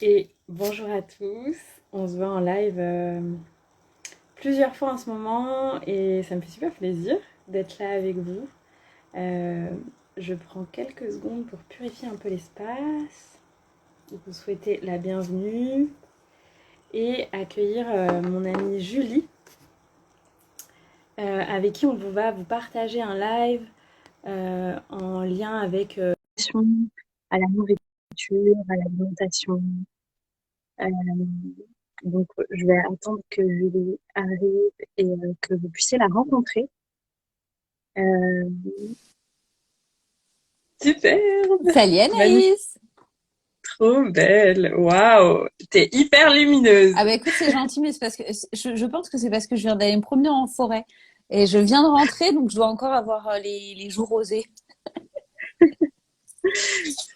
Et bonjour à tous, on se voit en live plusieurs fois en ce moment et ça me fait super plaisir d'être là avec vous. Euh, je prends quelques secondes pour purifier un peu l'espace, vous souhaiter la bienvenue et accueillir mon amie Julie avec qui on va vous partager un live en lien avec à la nourriture, à l'alimentation. Euh, donc, je vais attendre que Julie arrive et que vous puissiez la rencontrer. Euh, Superbe! Salut Magnifique, Anaïs! trop belle! Waouh! T'es hyper lumineuse! Ah bah écoute, c'est gentil, mais c'est parce que je pense que c'est parce que je viens d'aller me promener en forêt. Et je viens de rentrer, donc je dois encore avoir les joues rosées.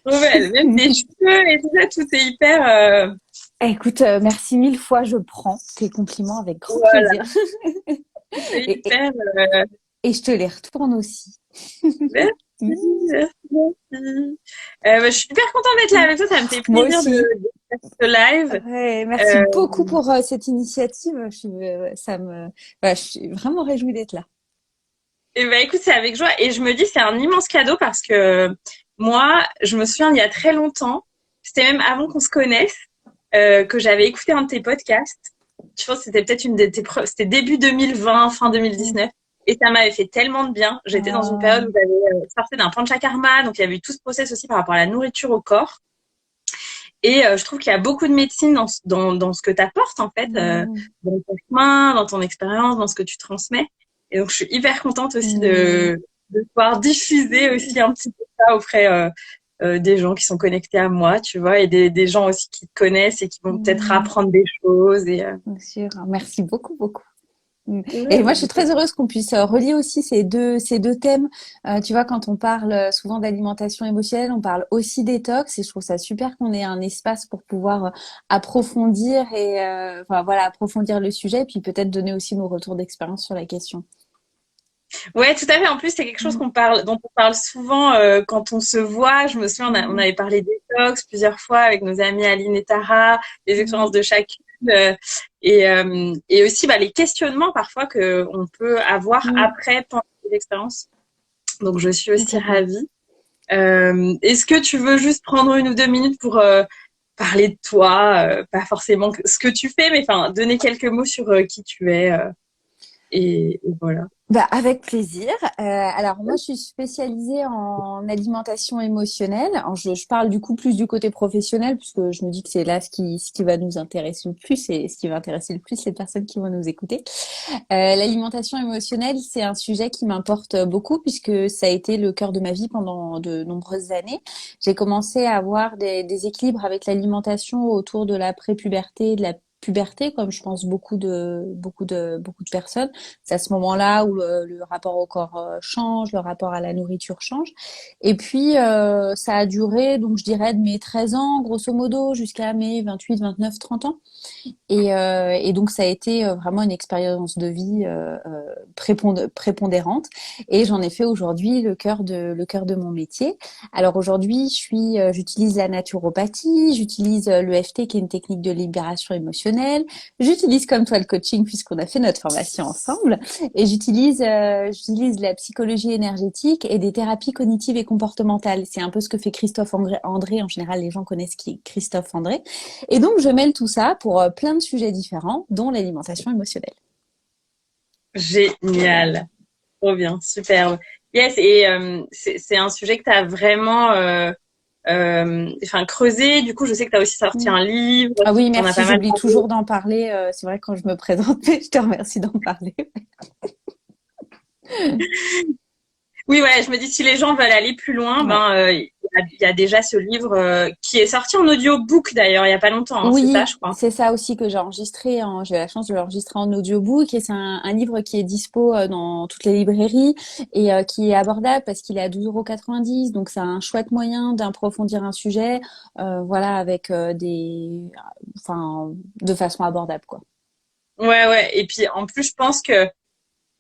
Trop belle! Même tes cheveux et tout ça, tout est hyper... Écoute, merci mille fois, je prends tes compliments avec grand voilà, plaisir. c'est Et, et, hyper... et je te les retourne aussi. merci, merci, merci. Je suis super contente d'être là avec toi, ça me fait Moi plaisir aussi. de faire ce live. Ouais, merci Euh, beaucoup pour cette initiative. Voilà, je suis vraiment réjouie d'être là. Et ben écoute, c'est avec joie. Et je me dis, c'est un immense cadeau parce que moi, je me souviens il y a très longtemps, c'était même avant qu'on se connaisse, que j'avais écouté un de tes podcasts. Je pense que c'était peut-être une de tes c'était début 2020, fin Mm. 2019. Et ça m'avait fait tellement de bien. J'étais dans une Ah, période où j'avais sorti d'un panchakarma, donc il y avait eu tout ce process aussi par rapport à la nourriture au corps. Et je trouve qu'il y a beaucoup de médecine dans ce que tu apportes, en fait, mm, dans ton chemin, dans ton expérience, dans ce que tu transmets. Et donc, je suis hyper contente aussi mm, de pouvoir diffuser aussi un petit peu ça auprès des gens qui sont connectés à moi, tu vois, et des gens aussi qui te connaissent et qui vont peut-être mm, apprendre des choses. Et, bien sûr. Merci beaucoup, beaucoup. Et moi, je suis ouais, très heureuse qu'on puisse relier aussi ces deux thèmes. Tu vois, quand on parle souvent d'alimentation émotionnelle, on parle aussi détox, et je trouve ça super qu'on ait un espace pour pouvoir approfondir enfin voilà, approfondir le sujet, et puis peut-être donner aussi nos retours d'expérience sur la question. ouais, tout à fait. En plus, c'est quelque chose Mm, dont on parle souvent quand on se voit. Je me souviens, on mm, avait parlé détox plusieurs fois avec nos amis Aline et Tara, les expériences mm, de chacune, et aussi bah, les questionnements parfois que on peut avoir mm, après pendant les expériences. Donc, je suis aussi complètement. ravie. Est-ce que tu veux juste prendre 1 ou 2 minutes pour parler de toi, pas forcément ce que tu fais, mais enfin donner quelques mots sur qui tu es et voilà. Bah, avec plaisir. Alors moi, je suis spécialisée en alimentation émotionnelle. Alors, je parle du coup plus du côté professionnel puisque je me dis que c'est là ce qui va nous intéresser le plus et ce qui va intéresser le plus les personnes qui vont nous écouter. L'alimentation émotionnelle, c'est un sujet qui m'importe beaucoup puisque ça a été le cœur de ma vie pendant de nombreuses années. J'ai commencé à avoir des déséquilibres avec l'alimentation autour de la prépuberté, de la puberté, comme je pense beaucoup de personnes. C'est à ce moment-là où le rapport au corps change, le rapport à la nourriture change. Et puis, ça a duré, donc je dirais, de mes 13 ans, grosso modo, jusqu'à mes 28, 29, 30 ans. Et donc, ça a été vraiment une expérience de vie prépondérante. Et j'en ai fait aujourd'hui le cœur de mon métier. Alors aujourd'hui, j'utilise la naturopathie, j'utilise l'EFT, qui est une technique de libération émotionnelle. J'utilise comme toi le coaching, puisqu'on a fait notre formation ensemble. Et j'utilise la psychologie énergétique et des thérapies cognitives et comportementales. C'est un peu ce que fait Christophe André. En général, les gens connaissent qui est Christophe André. Et donc, je mêle tout ça pour plein de sujets différents, dont l'alimentation émotionnelle. Génial. Trop bien, superbe. Yes, et c'est un sujet que tu as vraiment enfin, creusé. Du coup, je sais que tu as aussi sorti Mm. un livre, Ah oui, tu en as merci, pas mal j'oublie parlé. toujours d'en parler. C'est vrai quand je me présente, mais je te remercie d'en parler. Oui, ouais, je me dis si les gens veulent aller plus loin, Ouais. ben il y a déjà ce livre qui est sorti en audiobook d'ailleurs il y a pas longtemps, hein, c'est ça, Oui, je crois. c'est ça aussi que j'ai enregistré. J'ai eu la chance de l'enregistrer en audiobook et c'est un livre qui est dispo dans toutes les librairies et qui est abordable parce qu'il est à 12,90 €. Donc c'est un chouette moyen d'approfondir un sujet, voilà, avec enfin, de façon abordable, quoi. Ouais, ouais. Et puis en plus, je pense que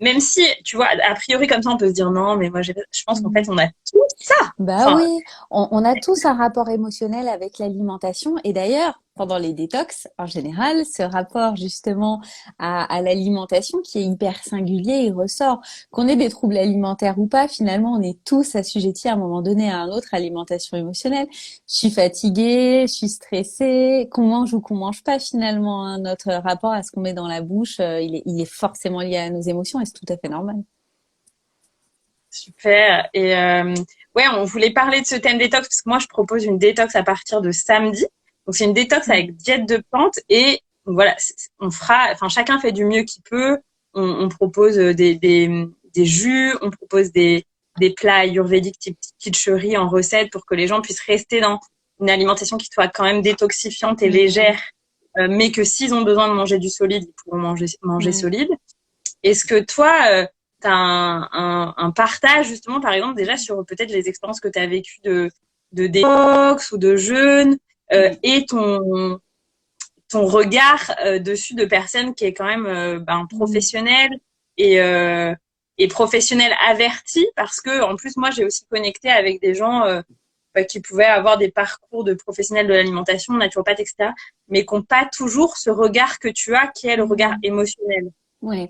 même si, tu vois, a priori comme ça, on peut se dire non, mais moi, je pense qu'en fait, Mhm. on a tous Ça. Bah Enfin, oui, on a tous un rapport émotionnel avec l'alimentation et d'ailleurs, pendant les détox, en général, ce rapport justement à l'alimentation qui est hyper singulier, il ressort. Qu'on ait des troubles alimentaires ou pas, finalement, on est tous assujettis à un moment donné à un autre alimentation émotionnelle. Je suis fatiguée, je suis stressée, qu'on mange ou qu'on mange pas, finalement, hein, notre rapport à ce qu'on met dans la bouche, il est forcément lié à nos émotions et c'est tout à fait normal. super. Et ouais, on voulait parler de ce thème détox parce que moi, je propose une détox à partir de samedi. Donc, c'est une détox avec diète de plantes et voilà, on fera, enfin, chacun fait du mieux qu'il peut. On propose des jus, on propose des plats ayurvédiques type kitchery en recette pour que les gens puissent rester dans une alimentation qui soit quand même détoxifiante et Mmh. légère, mais que s'ils ont besoin de manger du solide, ils pourront manger Ouais. solide. Est-ce que toi, tu as un partage justement, par exemple, déjà sur peut-être les expériences que tu as vécues de détox ou de jeûne Ouais. et ton regard dessus de personne qui est quand même Mmh. professionnelle et, euh, et professionnelle avertie parce que en plus moi j'ai aussi connecté avec des gens qui pouvaient avoir des parcours de professionnels de l'alimentation, naturopathes, etc., mais qui n'ont pas toujours ce regard que tu as, qui est le regard Mmh. émotionnel. Ouais.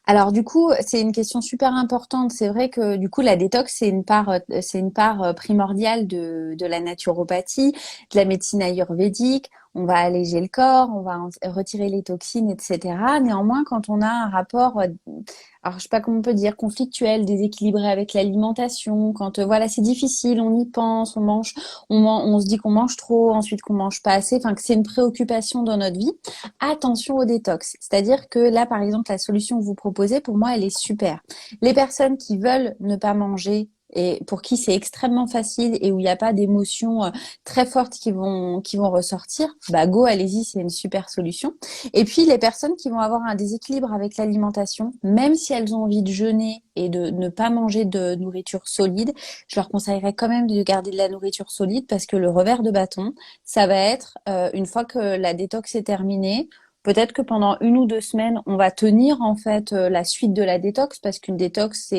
Alors du coup, c'est une question super importante. C'est vrai que du coup, la détox, c'est une part primordiale de la naturopathie, de la médecine ayurvédique. On va alléger le corps, on va retirer les toxines, etc. Néanmoins, quand on a un rapport, alors je sais pas comment on peut dire, conflictuel, déséquilibré avec l'alimentation, quand voilà, c'est difficile, on y pense, on se dit qu'on mange trop, ensuite qu'on mange pas assez, enfin que c'est une préoccupation dans notre vie. Attention au détox. C'est-à-dire que là, par exemple, la solution que vous proposez, pour moi, elle est super. Les personnes qui veulent ne pas manger et pour qui c'est extrêmement facile et où il n'y a pas d'émotions très fortes qui vont ressortir, bah go, allez-y, c'est une super solution. Et puis les personnes qui vont avoir un déséquilibre avec l'alimentation, même si elles ont envie de jeûner et de ne pas manger de nourriture solide, je leur conseillerais quand même de garder de la nourriture solide parce que le revers de bâton, ça va être une fois que la détox est terminée, peut-être que pendant une ou deux semaines, on va tenir en fait la suite de la détox parce qu'une détox,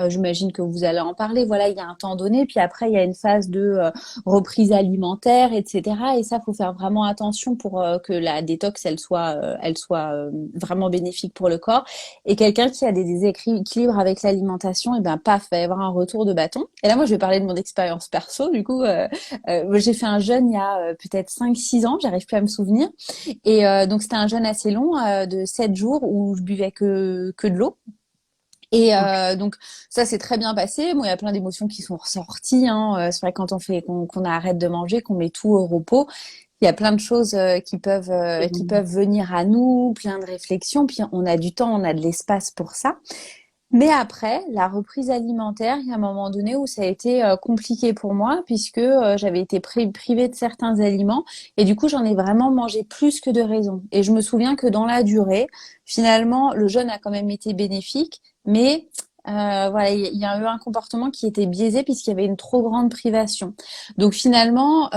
j'imagine que vous allez en parler. Voilà, il y a un temps donné, puis après il y a une phase de reprise alimentaire, etc. Et ça, faut faire vraiment attention pour que la détox, elle soit vraiment bénéfique pour le corps. Et quelqu'un qui a des déséquilibres avec l'alimentation, et ben paf, va y avoir un retour de bâton. Et là, moi, je vais parler de mon expérience perso. Du coup, j'ai fait un jeûne il y a peut-être 5 6 ans, j'arrive plus à me souvenir. Et donc c'était un jeûne assez long de 7 jours où je buvais que de l'eau. Et donc ça s'est très bien passé. Bon, il y a plein d'émotions qui sont ressorties. Hein. C'est vrai quand on fait qu'on arrête de manger, qu'on met tout au repos, il y a plein de choses qui peuvent venir à nous, plein de réflexions. Puis on a du temps, on a de l'espace pour ça. Mais après, la reprise alimentaire, il y a un moment donné où ça a été compliqué pour moi puisque j'avais été privée de certains aliments et du coup, j'en ai vraiment mangé plus que de raison. Et je me souviens que dans la durée, finalement, le jeûne a quand même été bénéfique, mais voilà, il y a eu un comportement qui était biaisé puisqu'il y avait une trop grande privation. Donc finalement,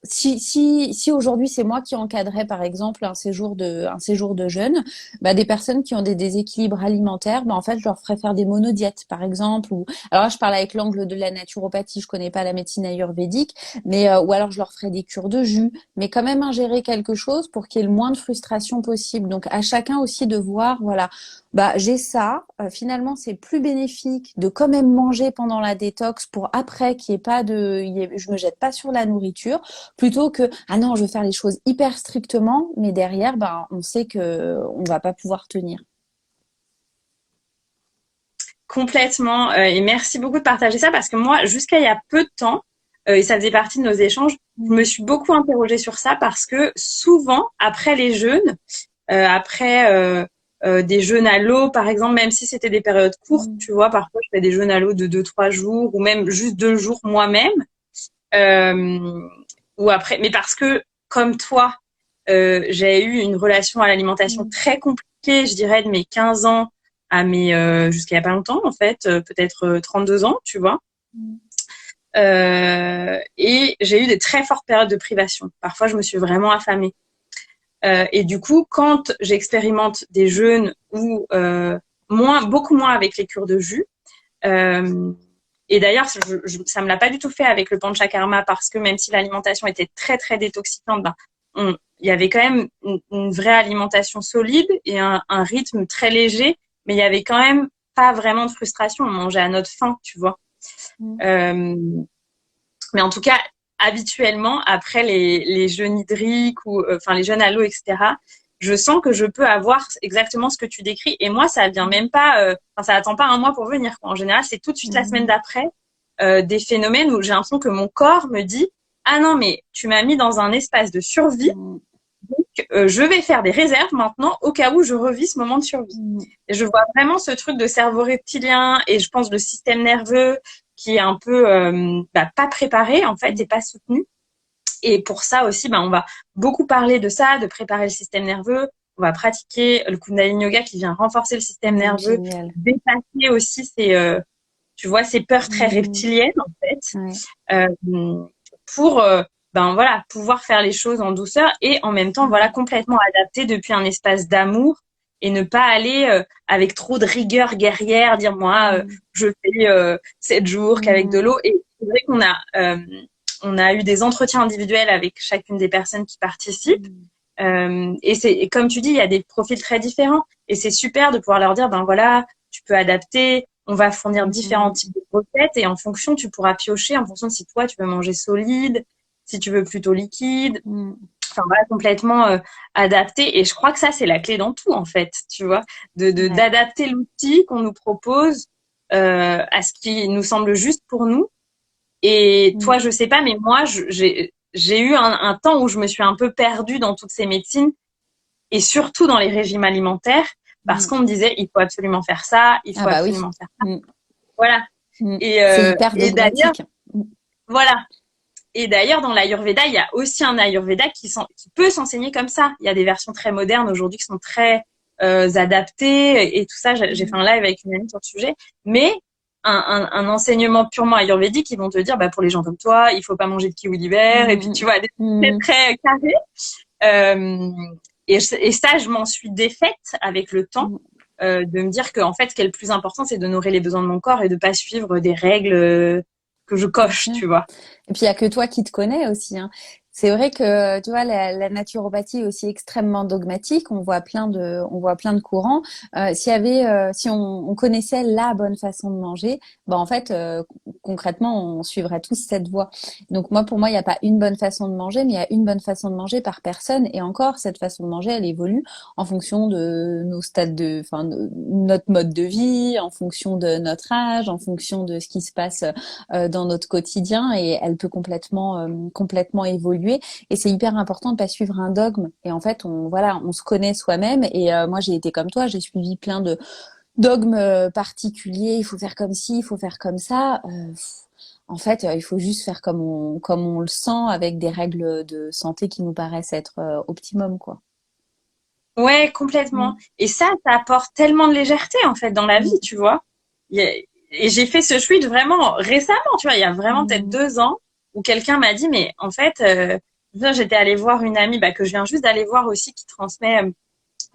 si aujourd'hui c'est moi qui encadrais par exemple un séjour de jeûne, bah, des personnes qui ont des déséquilibres alimentaires, bah, en fait, je leur ferais faire des monodiètes, par exemple. Ou alors là, je parle avec l'angle de la naturopathie. Je connais pas la médecine ayurvédique, mais ou alors je leur ferais des cures de jus, mais quand même ingérer quelque chose pour qu'il y ait le moins de frustration possible. Donc à chacun aussi de voir, voilà, bah j'ai ça. Finalement, c'est plus bénéfique de quand même manger pendant la détox pour après qu'il n'y ait pas je me jette pas sur la nourriture plutôt que ah non, je veux faire les choses hyper strictement, mais derrière, ben on sait que on va pas pouvoir tenir. Complètement. Et merci beaucoup de partager ça parce que moi, jusqu'à il y a peu de temps, et ça faisait partie de nos échanges, je me Mm. suis beaucoup interrogée sur ça parce que souvent, après les jeûnes, après des jeûnes à l'eau, par exemple, même si c'était des périodes courtes, Mm. tu vois, parfois je fais des jeûnes à l'eau de 2 3 jours ou même juste 2 jours moi-même. Euh, ou après, mais parce que comme toi, j'ai eu une relation à l'alimentation Mm. très compliquée, je dirais de mes 15 ans à mes jusqu'à il y a pas longtemps en fait, peut-être 32 ans, tu vois. Mm. Et j'ai eu des très fortes périodes de privation. Parfois, je me suis vraiment affamée. Et du coup, quand j'expérimente des jeûnes ou beaucoup moins avec les cures de jus, euh, Et d'ailleurs, ça me l'a pas du tout fait avec le panchakarma parce que même si l'alimentation était très très détoxifiante, il y avait quand même une vraie alimentation solide et un rythme très léger, mais il y avait quand même pas vraiment de frustration. On mangeait à notre faim, tu vois. Mais en tout cas, habituellement, après les jeûnes hydriques ou enfin les jeûnes à l'eau, etc., je sens que je peux avoir exactement ce que tu décris. Et moi, ça vient même pas, ça attend pas un mois pour venir, quoi. En général, c'est tout de suite la semaine d'après des phénomènes où j'ai l'impression que mon corps me dit, ah non, mais tu m'as mis dans un espace de survie. Donc, je vais faire des réserves maintenant au cas où je revis ce moment de survie. Et je vois vraiment ce truc de cerveau reptilien et je pense le système nerveux qui est un peu pas préparé en fait et pas soutenu. Et pour ça aussi, on va beaucoup parler de ça, de préparer le système nerveux. On va pratiquer le Kundalini Yoga qui vient renforcer le système nerveux, Génial. dépasser aussi ces peurs très reptiliennes en fait, pour pouvoir faire les choses en douceur et en même temps complètement adapter depuis un espace d'amour et ne pas aller avec trop de rigueur guerrière, dire moi je fais 7 jours qu'avec de l'eau. Et c'est vrai qu'on a eu des entretiens individuels avec chacune des personnes qui participent. Et comme tu dis, il y a des profils très différents. Et c'est super de pouvoir leur dire, tu peux adapter. On va fournir différents types de recettes et en fonction, tu pourras piocher en fonction de si toi, tu veux manger solide, si tu veux plutôt liquide. Enfin, complètement adapter. Et je crois que ça, c'est la clé dans tout, en fait, tu vois, d'adapter l'outil qu'on nous propose à ce qui nous semble juste pour nous. Et toi, je sais pas, mais moi, j'ai eu un temps où je me suis un peu perdue dans toutes ces médecines et surtout dans les régimes alimentaires parce qu'on me disait il faut absolument faire ça, il faut absolument faire ça. Voilà. C'est hyper et d'ailleurs, dogmatique. voilà. Et d'ailleurs, dans l'Ayurveda, il y a aussi un Ayurveda qui peut s'enseigner comme ça. Il y a des versions très modernes aujourd'hui qui sont très adaptées et tout ça. J'ai fait un live avec une amie sur le sujet, mais un enseignement purement ayurvédique, ils vont te dire, pour les gens comme toi, il faut pas manger de kiwi l'hiver, et puis tu vois, des trucs très carrés. Et ça, je m'en suis défaite avec le temps, de me dire que en fait, ce qui est le plus important, c'est d'honorer les besoins de mon corps et de pas suivre des règles que je coche, tu vois. Et puis il y a que toi qui te connais aussi, hein. C'est vrai que tu vois la naturopathie est aussi extrêmement dogmatique. On voit plein de courants. Si on connaissait la bonne façon de manger, en fait concrètement on suivrait tous cette voie. Donc pour moi il n'y a pas une bonne façon de manger, mais il y a une bonne façon de manger par personne. Et encore cette façon de manger elle évolue en fonction de nos stades de notre mode de vie, en fonction de notre âge, en fonction de ce qui se passe dans notre quotidien, et elle peut complètement évoluer. Et c'est hyper important de pas suivre un dogme. Et en fait, on se connaît soi-même. Et moi, j'ai été comme toi, j'ai suivi plein de dogmes particuliers. Il faut faire comme ci, il faut faire comme ça. En fait, il faut juste faire comme on le sent, avec des règles de santé qui nous paraissent être optimum, quoi. Ouais, complètement. Et ça apporte tellement de légèreté en fait dans la vie, tu vois. Et j'ai fait ce switch vraiment récemment, tu vois, il y a vraiment peut-être 2 ans, où quelqu'un m'a dit, mais en fait, j'étais allée voir une amie que je viens juste d'aller voir aussi, qui transmet,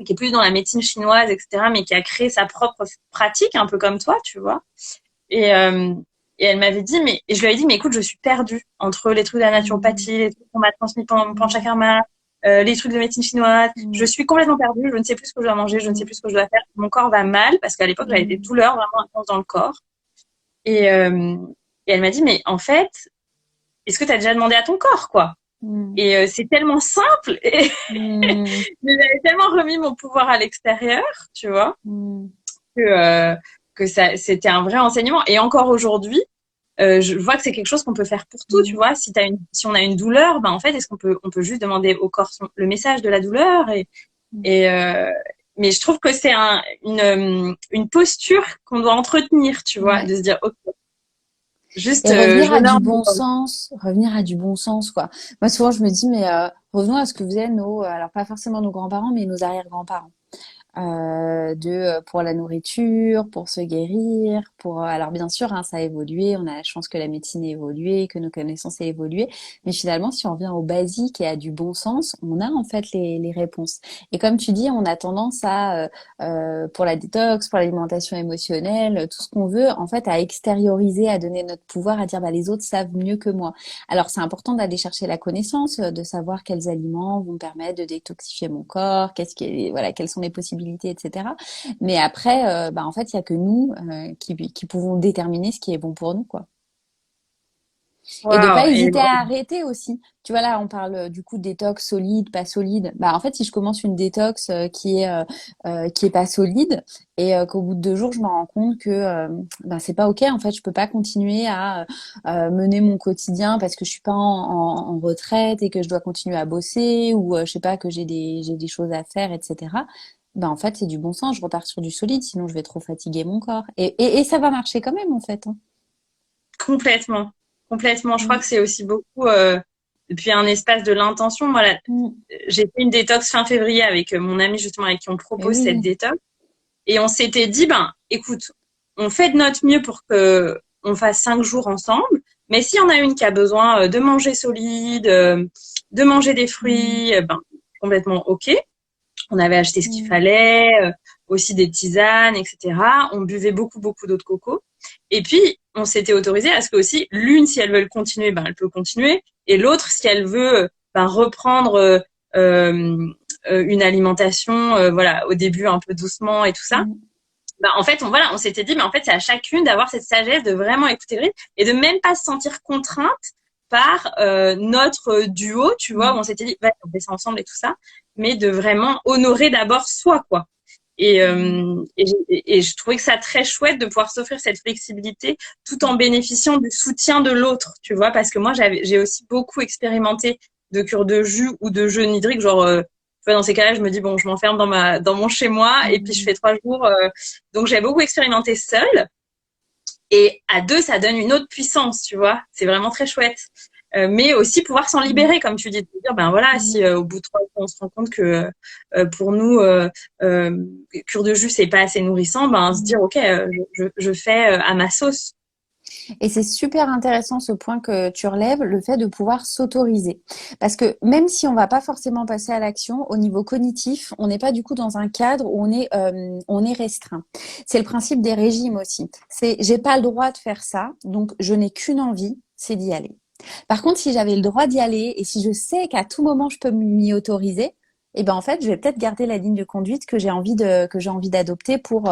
qui est plus dans la médecine chinoise, etc., mais qui a créé sa propre pratique, un peu comme toi, tu vois. Et elle m'avait dit, et je lui avais dit, mais écoute, je suis perdue entre les trucs de la naturopathie, les trucs qu'on m'a transmis pendant Panchakarma, les trucs de médecine chinoise. Je suis complètement perdue, je ne sais plus ce que je dois manger, je ne sais plus ce que je dois faire. Mon corps va mal, parce qu'à l'époque, j'avais des douleurs vraiment intenses dans le corps. Et elle m'a dit, mais en fait, est-ce que tu as déjà demandé à ton corps, quoi? Et c'est tellement simple. Et j'avais tellement remis mon pouvoir à l'extérieur, tu vois, que ça, c'était un vrai enseignement. Et encore aujourd'hui, je vois que c'est quelque chose qu'on peut faire pour tout, tu vois. Si on a une douleur, en fait, est-ce on peut juste demander au corps le message de la douleur mais je trouve que c'est une posture qu'on doit entretenir, tu vois, de se dire, ok, juste et revenir à du bon sens, quoi. Moi, souvent, je me dis, mais revenons à ce que faisaient alors pas forcément nos grands-parents, mais nos arrière-grands-parents. pour la nourriture, pour se guérir, alors bien sûr, hein, ça a évolué, on a la chance que la médecine ait évolué, que nos connaissances aient évolué, mais finalement, si on revient au basique et à du bon sens, on a en fait les réponses. Et comme tu dis, on a tendance à, pour la détox, pour l'alimentation émotionnelle, tout ce qu'on veut, en fait, à extérioriser, à donner notre pouvoir, à dire, bah, les autres savent mieux que moi. Alors, c'est important d'aller chercher la connaissance, de savoir quels aliments vont permettre de détoxifier mon corps, voilà, quelles sont les possibilités, etc. Mais après, bah, en fait, il y a que nous qui pouvons déterminer ce qui est bon pour nous, quoi. Et de Waouh. pas Et hésiter à arrêter aussi. Tu vois là, on parle du coup de détox solide, pas solide. Bah en fait, si je commence une détox qui est pas solide et qu'au bout de 2 jours, je me rends compte que bah, c'est pas ok. En fait, je peux pas continuer à mener mon quotidien parce que je suis pas en retraite et que je dois continuer à bosser ou je sais pas que j'ai des choses à faire, etc. Bah en fait, c'est du bon sens. Je repars sur du solide, sinon je vais trop fatiguer mon corps. Et ça va marcher quand même en fait, hein. complètement, complètement. Je crois Mm. que c'est aussi beaucoup depuis un espace de l'intention. Moi, Mm. j'ai fait une détox fin février avec mon ami justement avec qui on Et propose cette oui. détox. Et on s'était dit, ben, écoute, on fait de notre mieux pour que on fasse 5 jours ensemble. Mais s'il y en a une qui a besoin de manger solide, de manger des Mm. fruits, ben, complètement OK. On avait acheté ce qu'il Mm. fallait, aussi des tisanes, etc. On buvait beaucoup, beaucoup d'eau de coco. Et puis, on s'était autorisé à ce que aussi l'une, si elle veut le continuer, ben, elle peut continuer. Et l'autre, si elle veut ben, reprendre une alimentation, voilà, au début un peu doucement et tout ça. Mm. Ben, en fait, on s'était dit, mais en fait, c'est à chacune d'avoir cette sagesse de vraiment écouter le rythme et de même pas se sentir contrainte par notre duo, tu vois, où Mm. on s'était dit, ouais, on fait ça ensemble et tout ça, mais de vraiment honorer d'abord soi, quoi. Mm. Et je trouvais que ça très chouette de pouvoir s'offrir cette flexibilité tout en bénéficiant du soutien de l'autre, tu vois, parce que moi, j'ai aussi beaucoup expérimenté de cure de jus ou de jeûne hydrique, genre, tu vois, dans ces cas-là, je me dis, bon, je m'enferme dans mon chez moi et puis je fais Mm. 3 jours. Donc, j'ai beaucoup expérimenté seule. Et à deux, ça donne une autre puissance, tu vois. C'est vraiment très chouette. Mais aussi pouvoir s'en Mm. libérer, comme tu dis, de dire, ben voilà, Mm. si au bout de 3 jours, on se rend compte que pour nous, euh, cure de jus, c'est pas assez nourrissant, ben se dire, Mm. ok, je fais à ma sauce. Et c'est super intéressant ce point que tu relèves, le fait de pouvoir s'autoriser. Parce que même si on va pas forcément passer à l'action, au niveau cognitif, on n'est pas du coup dans un cadre où on est restreint. C'est le principe des régimes aussi. C'est j'ai pas le droit de faire ça, donc je n'ai qu'une envie, c'est d'y aller. Par contre, si j'avais le droit d'y aller et si je sais qu'à tout moment je peux m'y autoriser, eh ben en fait, je vais peut-être garder la ligne de conduite que j'ai envie d'adopter pour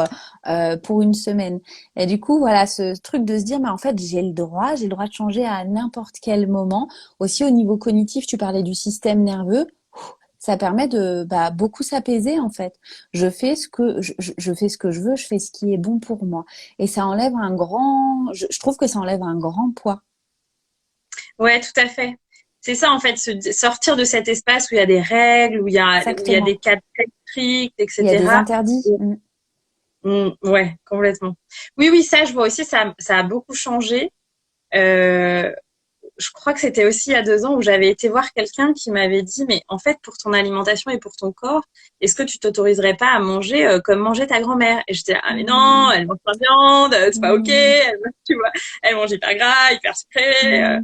une semaine. Et du coup, voilà, ce truc de se dire, mais en fait, j'ai le droit de changer à n'importe quel moment. Aussi au niveau cognitif, tu parlais du système nerveux. Ça permet de beaucoup s'apaiser en fait. Je fais ce que je veux, je fais ce qui est bon pour moi. Et ça enlève je trouve que ça enlève un grand poids. Ouais, tout à fait. C'est ça, en fait, sortir de cet espace où il y a des règles, où il y a des Exactement. cadres très stricts, Il y a des etc. interdits. Mm. Ouais, complètement. Oui, oui, ça, je vois aussi, ça a beaucoup changé. Euh, je crois que c'était aussi il y a 2 ans où j'avais été voir quelqu'un qui m'avait dit, mais en fait, pour ton alimentation et pour ton corps, est-ce que tu t'autoriserais pas à manger comme mangeait ta grand-mère? Et j'étais là, ah mais non, Mm. elle mange pas de viande, c'est pas ok, Mm. tu vois, elle mange hyper gras, hyper sucré. Mm.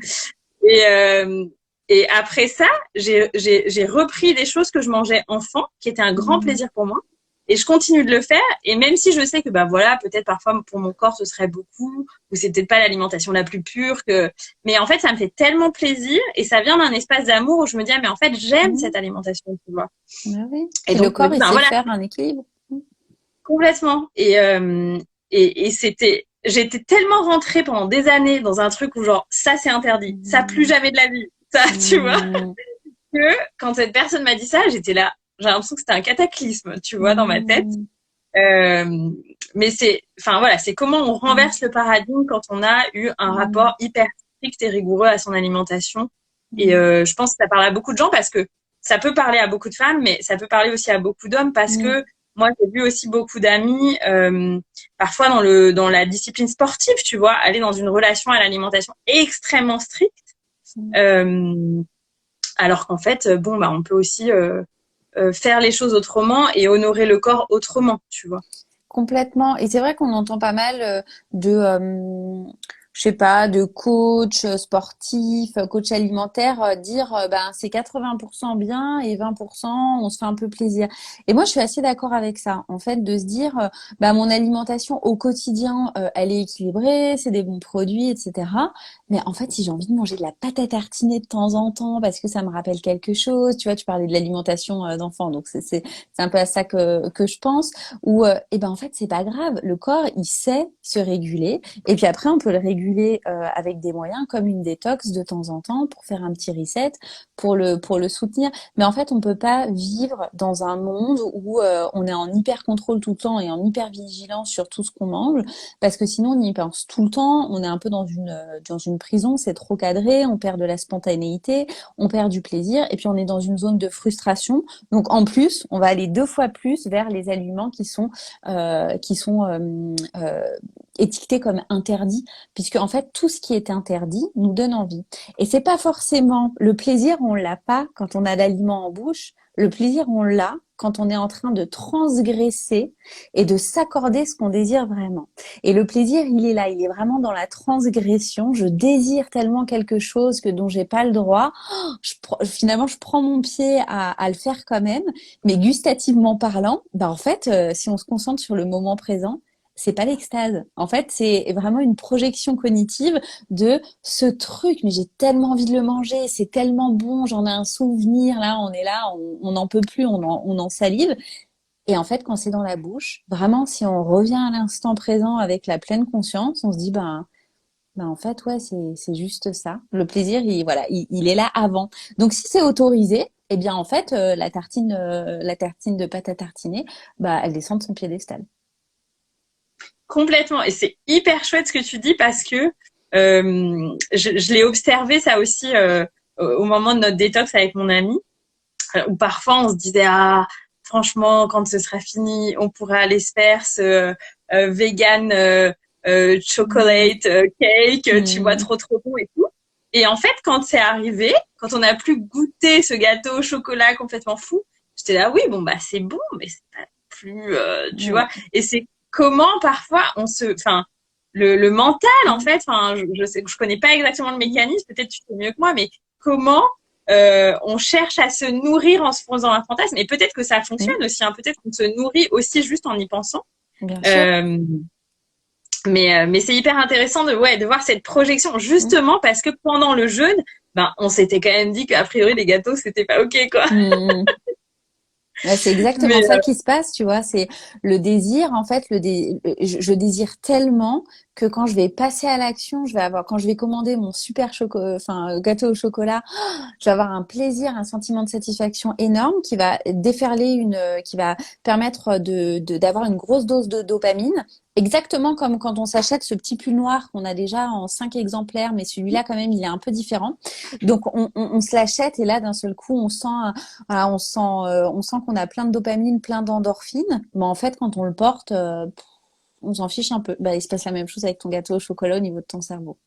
Et, euh, et après ça, j'ai repris des choses que je mangeais enfant, qui étaient un grand Mm. plaisir pour moi. Et je continue de le faire. Et même si je sais que, bah voilà, peut-être parfois pour mon corps, ce serait beaucoup, ou c'est peut-être pas l'alimentation la plus pure que, mais en fait, ça me fait tellement plaisir et ça vient d'un espace d'amour où je me dis, ah, mais en fait, j'aime Mm. cette alimentation, tu vois. Ah oui. Et Puis le donc, je me corps, dis, il ben sait voilà, faire un équilibre. complètement. Et j'étais tellement rentrée pendant des années dans un truc où genre, ça c'est interdit, ça plus Mm. jamais de la vie, ça, tu vois. Mm. Que quand cette personne m'a dit ça, j'étais là, j'ai l'impression que c'était un cataclysme, tu vois, dans ma tête. Mm. Euh, mais enfin voilà, c'est comment on Mm. renverse le paradigme quand on a eu un Mm. rapport hyper strict et rigoureux à son alimentation. Et Mm. je pense que ça parle à beaucoup de gens parce que ça peut parler à beaucoup de femmes, mais ça peut parler aussi à beaucoup d'hommes parce Mm. que moi j'ai vu aussi beaucoup d'amis, parfois dans la discipline sportive, tu vois, aller dans une relation à l'alimentation extrêmement stricte, Mm. euh, alors qu'en fait, bon bah on peut aussi faire les choses autrement et honorer le corps autrement, tu vois. Complètement. Et c'est vrai qu'on entend pas mal je sais pas, de coach sportif, coach alimentaire dire ben c'est 80% bien et 20% on se fait un peu plaisir. Et moi je suis assez d'accord avec ça. En fait, de se dire ben mon alimentation au quotidien elle est équilibrée, c'est des bons produits, etc. Mais en fait, si j'ai envie de manger de la pâte à tartiner de temps en temps parce que ça me rappelle quelque chose, tu vois, tu parlais de l'alimentation d'enfant, donc c'est un peu à ça que je pense. Ou eh ben en fait c'est pas grave, le corps il sait se réguler et puis après on peut le réguler avec des moyens comme une détox de temps en temps pour faire un petit reset pour le soutenir. Mais en fait on peut pas vivre dans un monde où on est en hyper contrôle tout le temps et en hyper vigilance sur tout ce qu'on mange parce que sinon on y pense tout le temps, on est un peu dans une prison, c'est trop cadré, on perd de la spontanéité, on perd du plaisir et puis on est dans une zone de frustration. Donc en plus, on va aller 2 fois plus vers les aliments qui sont étiquetés comme interdits, puisque en fait tout ce qui est interdit nous donne envie. Et c'est pas forcément le plaisir, on l'a pas quand on a l'aliment en bouche. Le plaisir, on l'a quand on est en train de transgresser et de s'accorder ce qu'on désire vraiment. Et le plaisir, il est là, il est vraiment dans la transgression. Je désire tellement quelque chose que dont j'ai pas le droit. Finalement, je prends mon pied à le faire quand même. Mais gustativement parlant, bah en fait, si on se concentre sur le moment présent, c'est pas l'extase. En fait, c'est vraiment une projection cognitive de ce truc. Mais j'ai tellement envie de le manger, c'est tellement bon, j'en ai un souvenir. Là, on n'en peut plus, on en salive. Et en fait, quand c'est dans la bouche, vraiment, si on revient à l'instant présent avec la pleine conscience, on se dit, ben en fait, ouais, c'est juste ça. Le plaisir, il est là avant. Donc, si c'est autorisé, eh bien, en fait, la tartine de pâte à tartiner, bah, elle descend de son piédestal. Complètement. Et c'est hyper chouette ce que tu dis parce que je l'ai observé ça aussi au moment de notre détox avec mon ami, où parfois on se disait ah franchement quand ce sera fini on pourra aller se faire ce vegan chocolate cake, tu vois Mmh. trop bon et tout. Et en fait quand c'est arrivé, quand on a plus goûté ce gâteau au chocolat complètement fou, j'étais là oui bon bah c'est bon mais c'est pas plus tu vois. Ouais. Et c'est comment parfois enfin le mental en fait, enfin je sais que je connais pas exactement le mécanisme, peut-être tu sais mieux que moi, mais comment on cherche à se nourrir en se faisant un fantasme, et peut-être que ça Mmh. fonctionne aussi, hein, peut-être qu'on se nourrit aussi juste en y pensant. Bien sûr. Euh, mais c'est hyper intéressant de voir cette projection, Mmh. justement parce que pendant le jeûne, ben, on s'était quand même dit qu'a priori les gâteaux c'était pas ok quoi. Mmh. Ouais, c'est exactement Mais ça qui se passe, tu vois. C'est le désir, en fait, je désire tellement que quand je vais passer à l'action, quand je vais commander mon gâteau au chocolat, je vais avoir un plaisir, un sentiment de satisfaction énorme qui va déferler qui va permettre d'avoir une grosse dose de dopamine. Exactement comme quand on s'achète ce petit pull noir qu'on a déjà en 5 exemplaires, mais celui-là, quand même, il est un peu différent. Donc, on se l'achète et là, d'un seul coup, voilà, on sent qu'on a plein de dopamine, plein d'endorphines. Mais en fait, quand on le porte, on s'en fiche un peu. Bah, il se passe la même chose avec ton gâteau au chocolat au niveau de ton cerveau.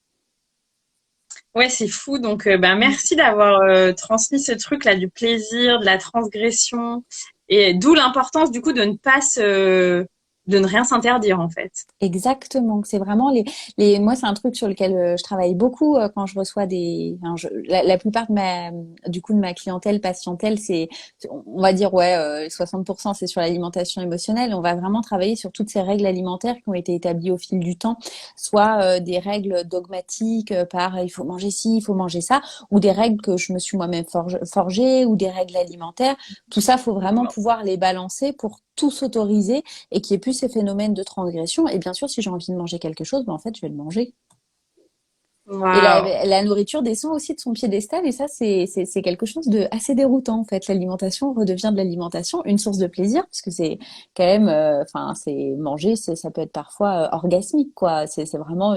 ouais, c'est fou. Donc, ben, merci d'avoir transmis ce truc là du plaisir, de la transgression, et d'où l'importance du coup de ne pas de ne rien s'interdire en fait. Exactement. C'est vraiment moi, c'est un truc sur lequel je travaille beaucoup quand je reçois la plupart de ma clientèle, patientèle, on va dire, ouais, 60% c'est sur l'alimentation émotionnelle. On va vraiment travailler sur toutes ces règles alimentaires qui ont été établies au fil du temps, soit des règles dogmatiques il faut manger ci, il faut manger ça, ou des règles que je me suis moi-même forgées, ou des règles alimentaires. Tout ça, faut vraiment pouvoir les balancer pour tout s'autoriser et qu'il n'y ait plus ces phénomènes de transgression. Et bien sûr, si j'ai envie de manger quelque chose, ben en fait, je vais le manger. Et Waouh. la nourriture descend aussi de son piédestal, et ça, c'est quelque chose de assez déroutant, en fait. L'alimentation redevient de l'alimentation, une source de plaisir, parce que c'est quand même, c'est manger, ça peut être parfois orgasmique, quoi. C'est vraiment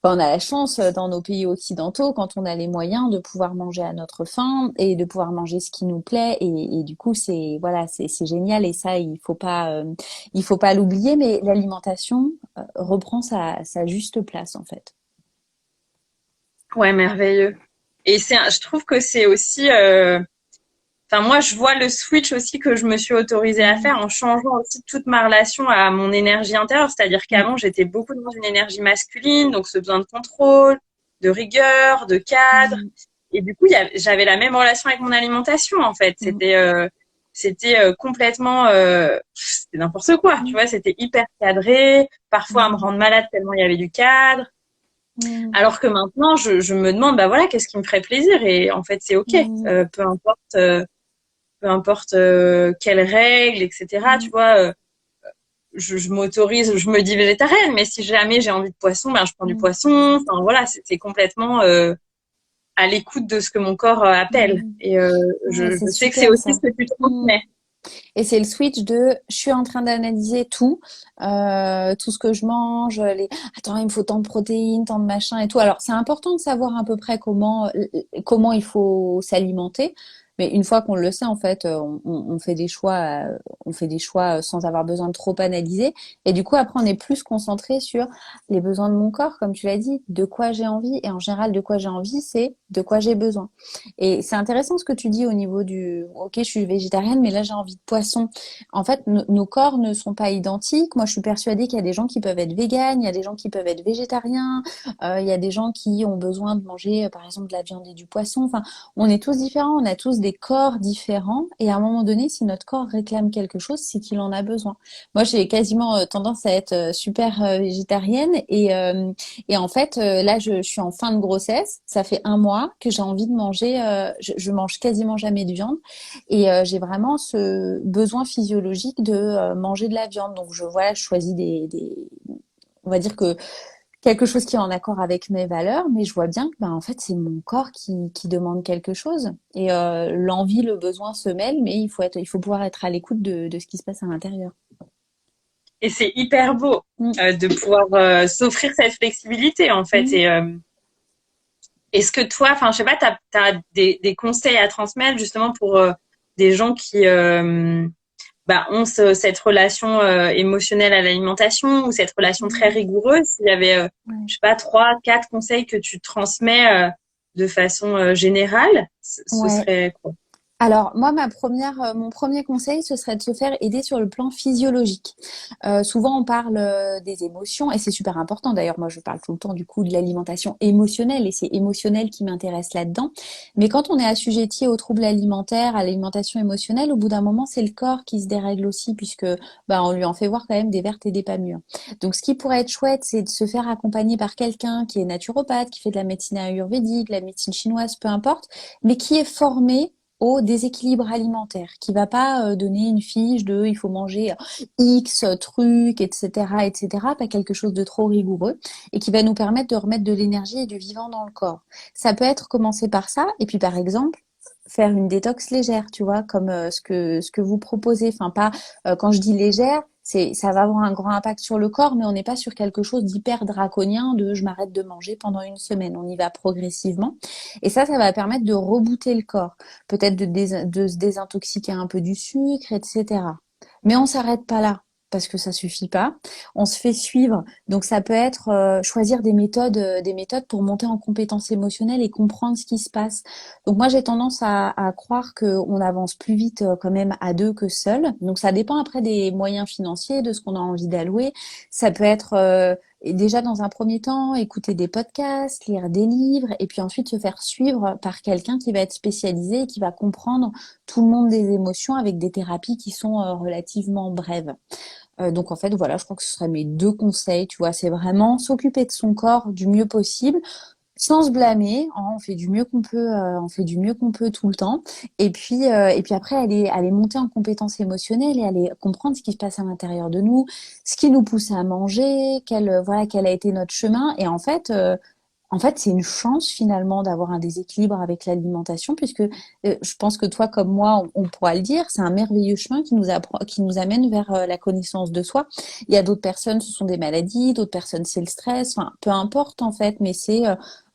on a la chance dans nos pays occidentaux, quand on a les moyens de pouvoir manger à notre faim et de pouvoir manger ce qui nous plaît. Et du coup, c'est génial. Et ça, il faut pas l'oublier. Mais l'alimentation reprend sa juste place, en fait. Ouais, merveilleux. Et je trouve que c'est aussi, enfin moi je vois le switch aussi que je me suis autorisée à faire en changeant aussi toute ma relation à mon énergie intérieure. C'est-à-dire qu'avant j'étais beaucoup dans une énergie masculine, donc ce besoin de contrôle, de rigueur, de cadre. Et du coup, j'avais la même relation avec mon alimentation, en fait. C'était complètement, c'était n'importe quoi, tu vois. C'était hyper cadré, parfois à me rendre malade tellement il y avait du cadre. Alors que maintenant, je me demande, bah voilà, qu'est-ce qui me ferait plaisir? Et en fait, c'est ok, peu importe quelles règles, etc. Tu vois, je m'autorise, je me dis végétarienne, mais si jamais j'ai envie de poisson, ben je prends du poisson. Enfin voilà, c'est complètement à l'écoute de ce que mon corps appelle. Et Ouais, c'est je sais que c'est super aussi ça. ce que tu transmets. Et c'est le switch de je suis en train d'analyser tout ce que je mange, attends, il me faut tant de protéines, tant de machin et tout. Alors, c'est important de savoir à peu près comment il faut s'alimenter. Mais une fois qu'on le sait, en fait, on fait des choix, sans avoir besoin de trop analyser. Et du coup, après, on est plus concentré sur les besoins de mon corps, comme tu l'as dit, de quoi j'ai envie. Et en général, de quoi j'ai envie, c'est de quoi j'ai besoin. Et c'est intéressant ce que tu dis au niveau ok, je suis végétarienne, mais là j'ai envie de poisson. En fait, nos corps ne sont pas identiques. Moi, je suis persuadée qu'il y a des gens qui peuvent être véganes, il y a des gens qui peuvent être végétariens, il y a des gens qui ont besoin de manger, par exemple, de la viande et du poisson. Enfin, on est tous différents, on a tous des corps différents. Et à un moment donné, si notre corps réclame quelque chose, c'est qu'il en a besoin. Moi, j'ai quasiment tendance à être super végétarienne et en fait, là, je suis en fin de grossesse. Ça fait 1 mois que j'ai envie de manger. Je mange quasiment jamais de viande et j'ai vraiment ce besoin physiologique de manger de la viande. Donc, je choisis on va dire que quelque chose qui est en accord avec mes valeurs, mais je vois bien que, en fait, c'est mon corps qui demande quelque chose. Et l'envie, le besoin se mêlent, mais il faut pouvoir être à l'écoute de ce qui se passe à l'intérieur. Et c'est hyper beau Mm. de pouvoir s'offrir cette flexibilité, en fait. Mm. Et est-ce que toi, enfin, je sais pas, t'as des conseils à transmettre justement pour des gens qui ont cette relation émotionnelle à l'alimentation ou cette relation très Mm. rigoureuse? S'il y avait, Ouais. je sais pas, 3, 4 conseils que tu transmets de façon générale, ce Ouais. serait quoi? Alors moi, mon premier conseil, ce serait de se faire aider sur le plan physiologique. Souvent, on parle des émotions et c'est super important. D'ailleurs, moi, je parle tout le temps du coup de l'alimentation émotionnelle et c'est émotionnel qui m'intéresse là-dedans. Mais quand on est assujetti aux troubles alimentaires, à l'alimentation émotionnelle, au bout d'un moment, c'est le corps qui se dérègle aussi puisque on lui en fait voir quand même des vertes et des pas mûres. Donc, ce qui pourrait être chouette, c'est de se faire accompagner par quelqu'un qui est naturopathe, qui fait de la médecine ayurvédique, de la médecine chinoise, peu importe, mais qui est formé au déséquilibre alimentaire, qui va pas donner une fiche de il faut manger X trucs, etc., etc., pas quelque chose de trop rigoureux, et qui va nous permettre de remettre de l'énergie et du vivant dans le corps. Ça peut être commencer par ça, et puis par exemple, faire une détox légère, tu vois, comme ce que vous proposez. Enfin, pas quand je dis légère, ça va avoir un grand impact sur le corps, mais on n'est pas sur quelque chose d'hyper draconien de je m'arrête de manger pendant une semaine. On y va progressivement. Et ça va permettre de rebooter le corps. Peut-être de se désintoxiquer un peu du sucre, etc. Mais on s'arrête pas là. Parce que ça suffit pas. On se fait suivre. Donc ça peut être choisir des méthodes pour monter en compétences émotionnelles et comprendre ce qui se passe. Donc moi j'ai tendance à croire qu'on avance plus vite quand même à deux que seul. Donc ça dépend après des moyens financiers, de ce qu'on a envie d'allouer. Ça peut être et déjà dans un premier temps écouter des podcasts, lire des livres et puis ensuite se faire suivre par quelqu'un qui va être spécialisé et qui va comprendre tout le monde des émotions avec des thérapies qui sont relativement brèves. Donc en fait voilà, je crois que ce seraient mes 2 conseils, tu vois, c'est vraiment s'occuper de son corps du mieux possible sans se blâmer, hein, on fait du mieux qu'on peut tout le temps. Et puis après, aller monter en compétences émotionnelles et aller comprendre ce qui se passe à l'intérieur de nous, ce qui nous pousse à manger, quel a été notre chemin. Et en fait, c'est une chance finalement d'avoir un déséquilibre avec l'alimentation, puisque je pense que toi comme moi, on pourra le dire, c'est un merveilleux chemin qui nous amène vers la connaissance de soi. Il y a d'autres personnes, ce sont des maladies, d'autres personnes, c'est le stress, enfin, peu importe en fait, mais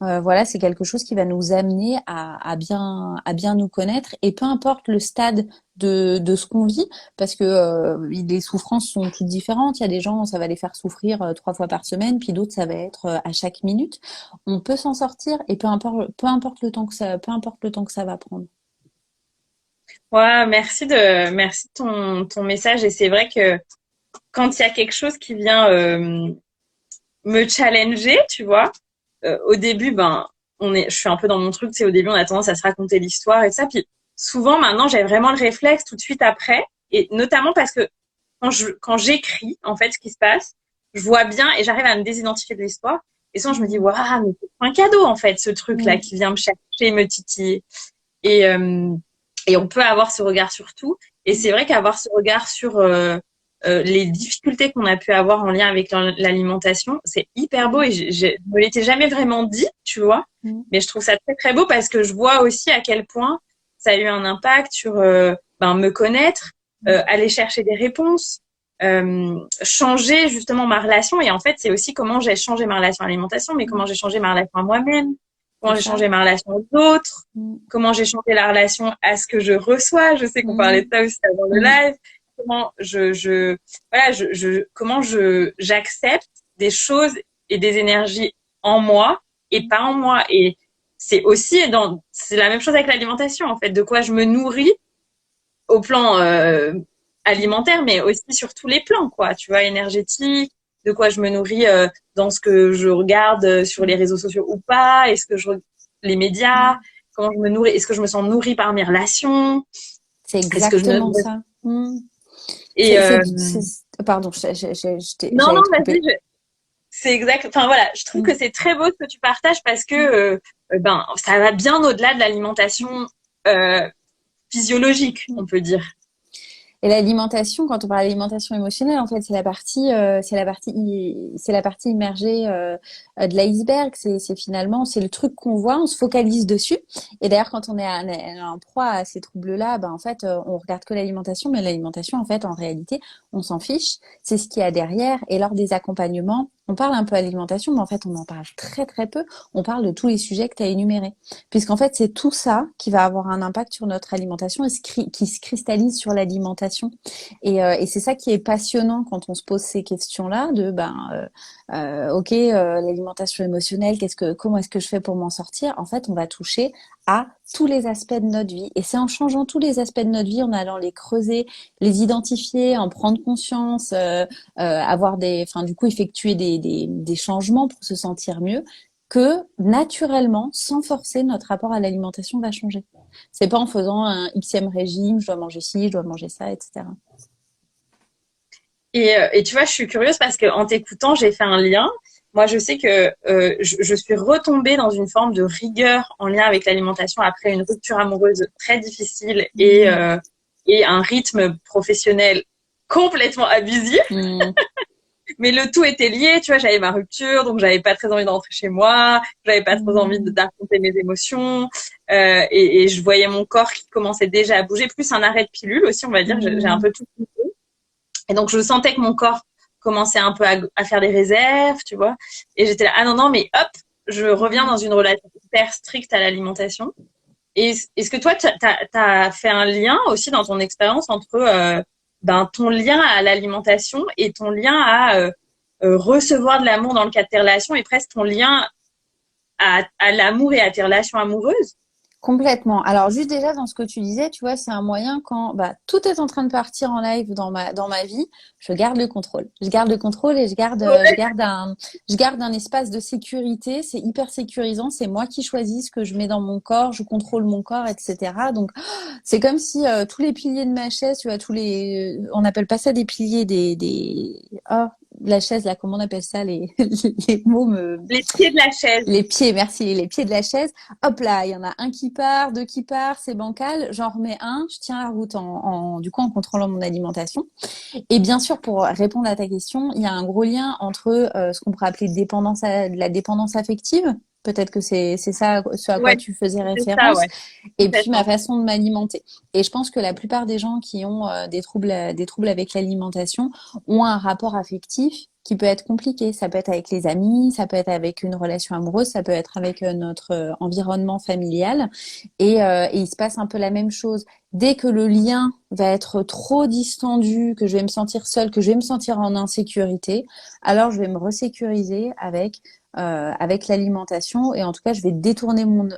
voilà, c'est quelque chose qui va nous amener à bien nous connaître, et peu importe le stade de ce qu'on vit, parce que les souffrances sont toutes différentes. Il y a des gens, ça va les faire souffrir 3 fois par semaine, puis d'autres, ça va être à chaque minute. On peut s'en sortir et peu importe le temps que ça va prendre. Ouais, merci de ton message. Et c'est vrai que quand il y a quelque chose qui vient me challenger, tu vois, au début, ben, je suis un peu dans mon truc, tu sais, au début, on a tendance à se raconter l'histoire et ça. Puis souvent, maintenant, j'ai vraiment le réflexe tout de suite après. Et notamment parce que quand j'écris, en fait, ce qui se passe, je vois bien et j'arrive à me désidentifier de l'histoire. Et souvent, je me dis, waouh, mais c'est un cadeau, en fait, ce truc-là Mm. qui vient me chercher, me titiller. Et, euh, et on peut avoir ce regard sur tout. Et c'est vrai qu'avoir ce regard sur les difficultés qu'on a pu avoir en lien avec l'alimentation, c'est hyper beau et je me l'étais jamais vraiment dit, tu vois. Mm. Mais je trouve ça très très beau parce que je vois aussi à quel point ça a eu un impact sur me connaître, aller chercher des réponses, changer justement ma relation. Et en fait, c'est aussi comment j'ai changé ma relation à l'alimentation, mais comment j'ai changé ma relation à moi-même, C'est comment j'ai ça. changé ma relation aux autres, Mm. comment j'ai changé la relation à ce que je reçois. Je sais qu'on parlait de Mm. ça aussi avant le Mm. live. Comment voilà, comment j'accepte des choses et des énergies en moi et pas en moi. Et c'est la même chose avec l'alimentation, en fait, de quoi je me nourris au plan alimentaire, mais aussi sur tous les plans, quoi. Tu vois, énergétique, de quoi je me nourris dans ce que je regarde sur les réseaux sociaux ou pas, les médias, comment je me nourris, est-ce que je me sens nourrie par mes relations, C'est est-ce que je me exactement ça. Mm. et Pardon, non, non, j'allais te vas-y, couper. c'est exact. Enfin voilà, je trouve Mm. que c'est très beau ce que tu partages parce que ça va bien au-delà de l'alimentation euh, physiologique, Mm. on peut dire. Et l'alimentation, quand on parle d'alimentation émotionnelle, en fait, c'est la partie immergée de l'iceberg. C'est finalement, c'est le truc qu'on voit, on se focalise dessus. Et d'ailleurs, quand on est en proie à ces troubles-là, ben en fait, on regarde que l'alimentation, mais l'alimentation, en fait, en réalité, on s'en fiche. C'est ce qu'il y a derrière. Et lors des accompagnements, on parle un peu alimentation, mais en fait, on en parle très très peu. On parle de tous les sujets que tu as énumérés, puisqu'en fait, c'est tout ça qui va avoir un impact sur notre alimentation et qui se cristallise sur l'alimentation. Et c'est ça qui est passionnant quand on se pose ces questions-là de ok, l'alimentation émotionnelle, comment est-ce que je fais pour m'en sortir? En fait, on va toucher à tous les aspects de notre vie. Et c'est en changeant tous les aspects de notre vie, en allant les creuser, les identifier, en prendre conscience, enfin, du coup, effectuer des changements pour se sentir mieux, que naturellement, sans forcer, notre rapport à l'alimentation va changer. C'est pas en faisant un Xème régime, je dois manger ci, je dois manger ça, etc. Et tu vois, je suis curieuse parce que en t'écoutant, j'ai fait un lien. Moi, je sais que je suis retombée dans une forme de rigueur en lien avec l'alimentation après une rupture amoureuse très difficile et un rythme professionnel complètement abusif. Mmh. Mais le tout était lié, tu vois, j'avais ma rupture, donc j'avais pas très envie de rentrer chez moi, j'avais pas trop envie Mmh. d'affronter mes émotions, et je voyais mon corps qui commençait déjà à bouger, plus un arrêt de pilule aussi, on va dire, j'ai un Mmh. peu tout. Et donc, je sentais que mon corps commençait un peu à faire des réserves, tu vois. Et j'étais là, ah non, non, mais hop, je reviens dans une relation hyper stricte à l'alimentation. Et est-ce que toi, t'as fait un lien aussi dans ton expérience entre ton lien à l'alimentation et ton lien à recevoir de l'amour dans le cadre de tes relations et presque ton lien à l'amour et à tes relations amoureuses? Complètement. Alors juste déjà dans ce que tu disais, tu vois, c'est un moyen quand tout est en train de partir en live dans ma vie, je garde le contrôle. Je garde le contrôle et je garde un espace de sécurité. C'est hyper sécurisant. C'est moi qui choisis ce que je mets dans mon corps. Je contrôle mon corps, etc. Donc c'est comme si tous les piliers de ma chaise, tu vois, on appelle pas ça des piliers, la chaise là, comment on appelle ça, les mots me Les pieds de la chaise. les pieds, merci, les pieds de la chaise. Hop là, il y en a un qui part, deux qui part, c'est bancal. J'en remets un, je tiens la route du coup, en contrôlant mon alimentation. Et bien sûr, pour répondre à ta question, il y a un gros lien entre ce qu'on pourrait appeler la dépendance affective. Peut-être que c'est ça ce à quoi Ouais, tu faisais c'est ça, référence. ouais, Et puis ma complètement. façon de m'alimenter. Et je pense que la plupart des gens qui ont des troubles avec l'alimentation ont un rapport affectif qui peut être compliqué. Ça peut être avec les amis, ça peut être avec une relation amoureuse, ça peut être avec notre environnement familial. Et il se passe un peu la même chose. Dès que le lien va être trop distendu, que je vais me sentir seule, que je vais me sentir en insécurité, alors je vais me resécuriser avec l'alimentation. Et en tout cas, je vais détourner mon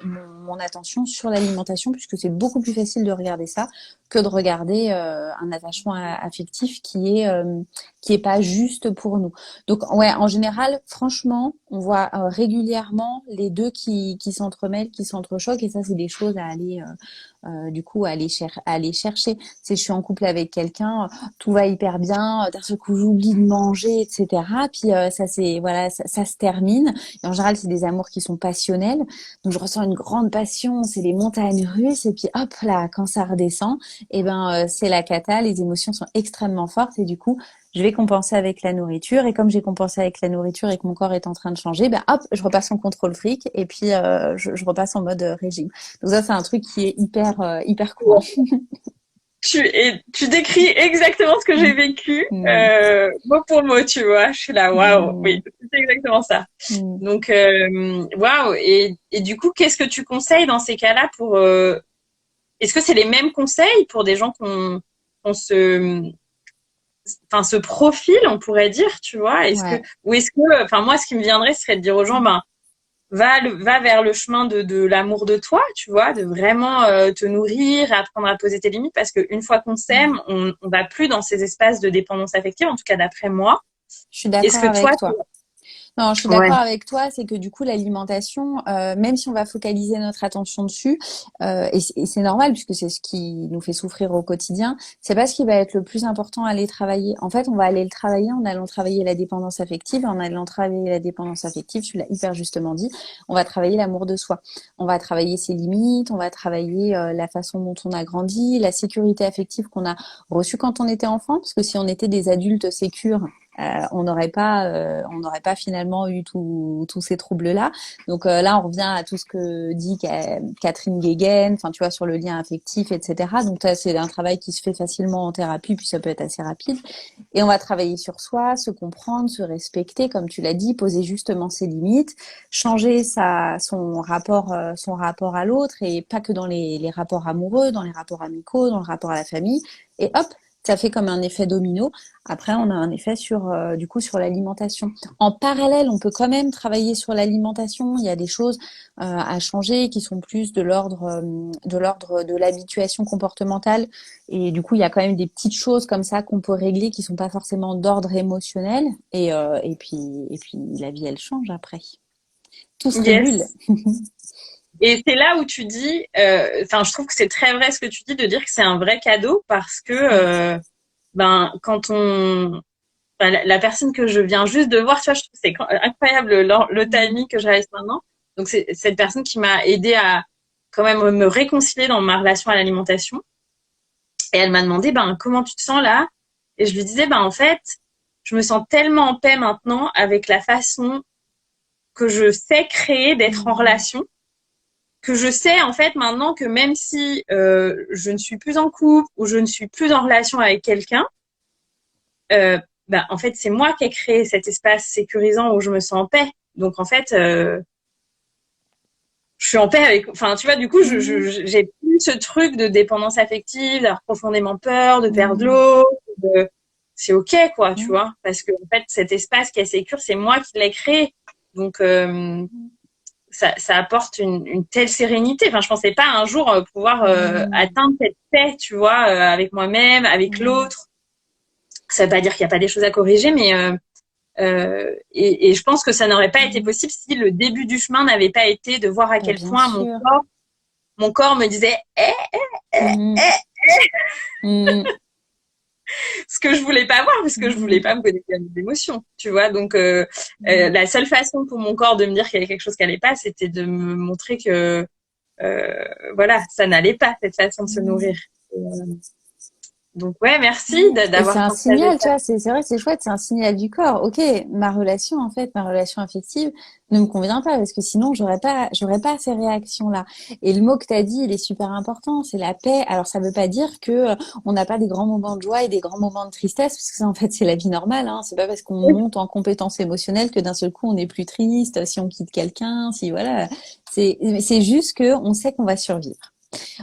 mon attention sur l'alimentation, puisque c'est beaucoup plus facile de regarder ça que de regarder un attachement affectif qui est pas juste pour nous. Donc ouais, en général, franchement, on voit régulièrement les deux qui s'entremêlent, qui s'entrechoquent, et ça c'est des choses à aller du coup à aller chercher. Si je suis en couple avec quelqu'un, tout va hyper bien, d'un seul coup j'oublie de manger, etc. Puis ça c'est voilà, ça se termine. Et en général, c'est des amours qui sont passionnels. Donc je ressens une grande passion, c'est les montagnes russes, et puis hop là, quand ça redescend, et ben c'est la cata, les émotions sont extrêmement fortes, et du coup je vais compenser avec la nourriture, et comme j'ai compensé avec la nourriture et que mon corps est en train de changer, ben hop, je repasse en contrôle fric, et puis je repasse en mode régime. Donc ça c'est un truc qui est hyper courant. Tu décris exactement ce que j'ai vécu, mot pour mot, tu vois. Je suis là, waouh, oui, c'est exactement ça. Donc, waouh. Et du coup, qu'est-ce que tu conseilles dans ces cas-là pour est-ce que c'est les mêmes conseils pour des gens qu'on ce profil, on pourrait dire, tu vois? Ou est-ce que, enfin, moi, ce qui me viendrait, ce serait de dire aux gens, ben, va vers le chemin de l'amour de toi, tu vois, de vraiment te nourrir, apprendre à poser tes limites, parce qu'une fois qu'on s'aime, on va plus dans ces espaces de dépendance affective, en tout cas d'après moi. Je suis d'accord avec toi. Non, je suis d'accord avec toi, c'est que du coup l'alimentation, même si on va focaliser notre attention dessus, et c'est normal puisque c'est ce qui nous fait souffrir au quotidien, c'est pas ce qui va être le plus important à aller travailler. En fait, on va aller le travailler en allant travailler la dépendance affective, en allant travailler la dépendance affective, tu l'as hyper justement dit, on va travailler l'amour de soi, on va travailler ses limites, on va travailler la façon dont on a grandi, la sécurité affective qu'on a reçue quand on était enfant, parce que si on était des adultes sécures, on n'aurait pas finalement eu tous ces troubles-là. Donc là, on revient à tout ce que dit Catherine Guéguen, enfin tu vois, sur le lien affectif, etc. Donc ça, c'est un travail qui se fait facilement en thérapie, puis ça peut être assez rapide. Et on va travailler sur soi, se comprendre, se respecter, comme tu l'as dit, poser justement ses limites, changer son rapport à l'autre, et pas que dans les rapports amoureux, dans les rapports amicaux, dans le rapport à la famille. Et hop, ça fait comme un effet domino. Après, on a un effet du coup sur l'alimentation. En parallèle, on peut quand même travailler sur l'alimentation. Il y a des choses à changer qui sont plus de l'ordre de l'habituation comportementale. Et du coup, il y a quand même des petites choses comme ça qu'on peut régler qui sont pas forcément d'ordre émotionnel. Et puis la vie, elle change après. Tout se régule. Et c'est là où tu dis, enfin, je trouve que c'est très vrai ce que tu dis de dire que c'est un vrai cadeau, parce que ben quand la personne que je viens juste de voir, tu vois, je trouve que c'est incroyable le timing que je réalise maintenant. Donc c'est cette personne qui m'a aidé à quand même me réconcilier dans ma relation à l'alimentation. Et elle m'a demandé, ben comment tu te sens là? Et je lui disais, ben en fait, je me sens tellement en paix maintenant avec la façon que je sais créer d'être en relation, que je sais en fait maintenant que même si je ne suis plus en couple ou je ne suis plus en relation avec quelqu'un, en fait c'est moi qui ai créé cet espace sécurisant où je me sens en paix. Donc en fait, je suis en paix avec. Enfin tu vois, du coup j'ai plus ce truc de dépendance affective, d'avoir profondément peur, de perdre l'autre. C'est ok quoi, tu vois, parce que en fait cet espace qui est sécure, c'est moi qui l'ai créé. Donc ça apporte une telle sérénité. Enfin, je pensais pas un jour pouvoir atteindre cette paix, tu vois, avec moi-même, avec l'autre. Ça veut pas dire qu'il n'y a pas des choses à corriger, mais et je pense que ça n'aurait pas été possible si le début du chemin n'avait pas été de voir à quel point mon corps me disait ce que je voulais pas voir, parce que je voulais pas me connecter à mes émotions, tu vois. Donc la seule façon pour mon corps de me dire qu'il y avait quelque chose qui allait pas, c'était de me montrer que voilà, ça n'allait pas, cette façon de se nourrir. Donc ouais, merci d'avoir. C'est un signal, tu vois, c'est vrai, c'est chouette, c'est un signal du corps. Ok, ma relation affective ne me convient pas, parce que sinon j'aurais pas ces réactions-là. Et le mot que tu as dit, il est super important, c'est la paix. Alors ça veut pas dire que on n'a pas des grands moments de joie et des grands moments de tristesse, parce que ça en fait c'est la vie normale, hein. C'est pas parce qu'on monte en compétences émotionnelles que d'un seul coup on est plus triste si on quitte quelqu'un, si voilà. C'est juste que on sait qu'on va survivre.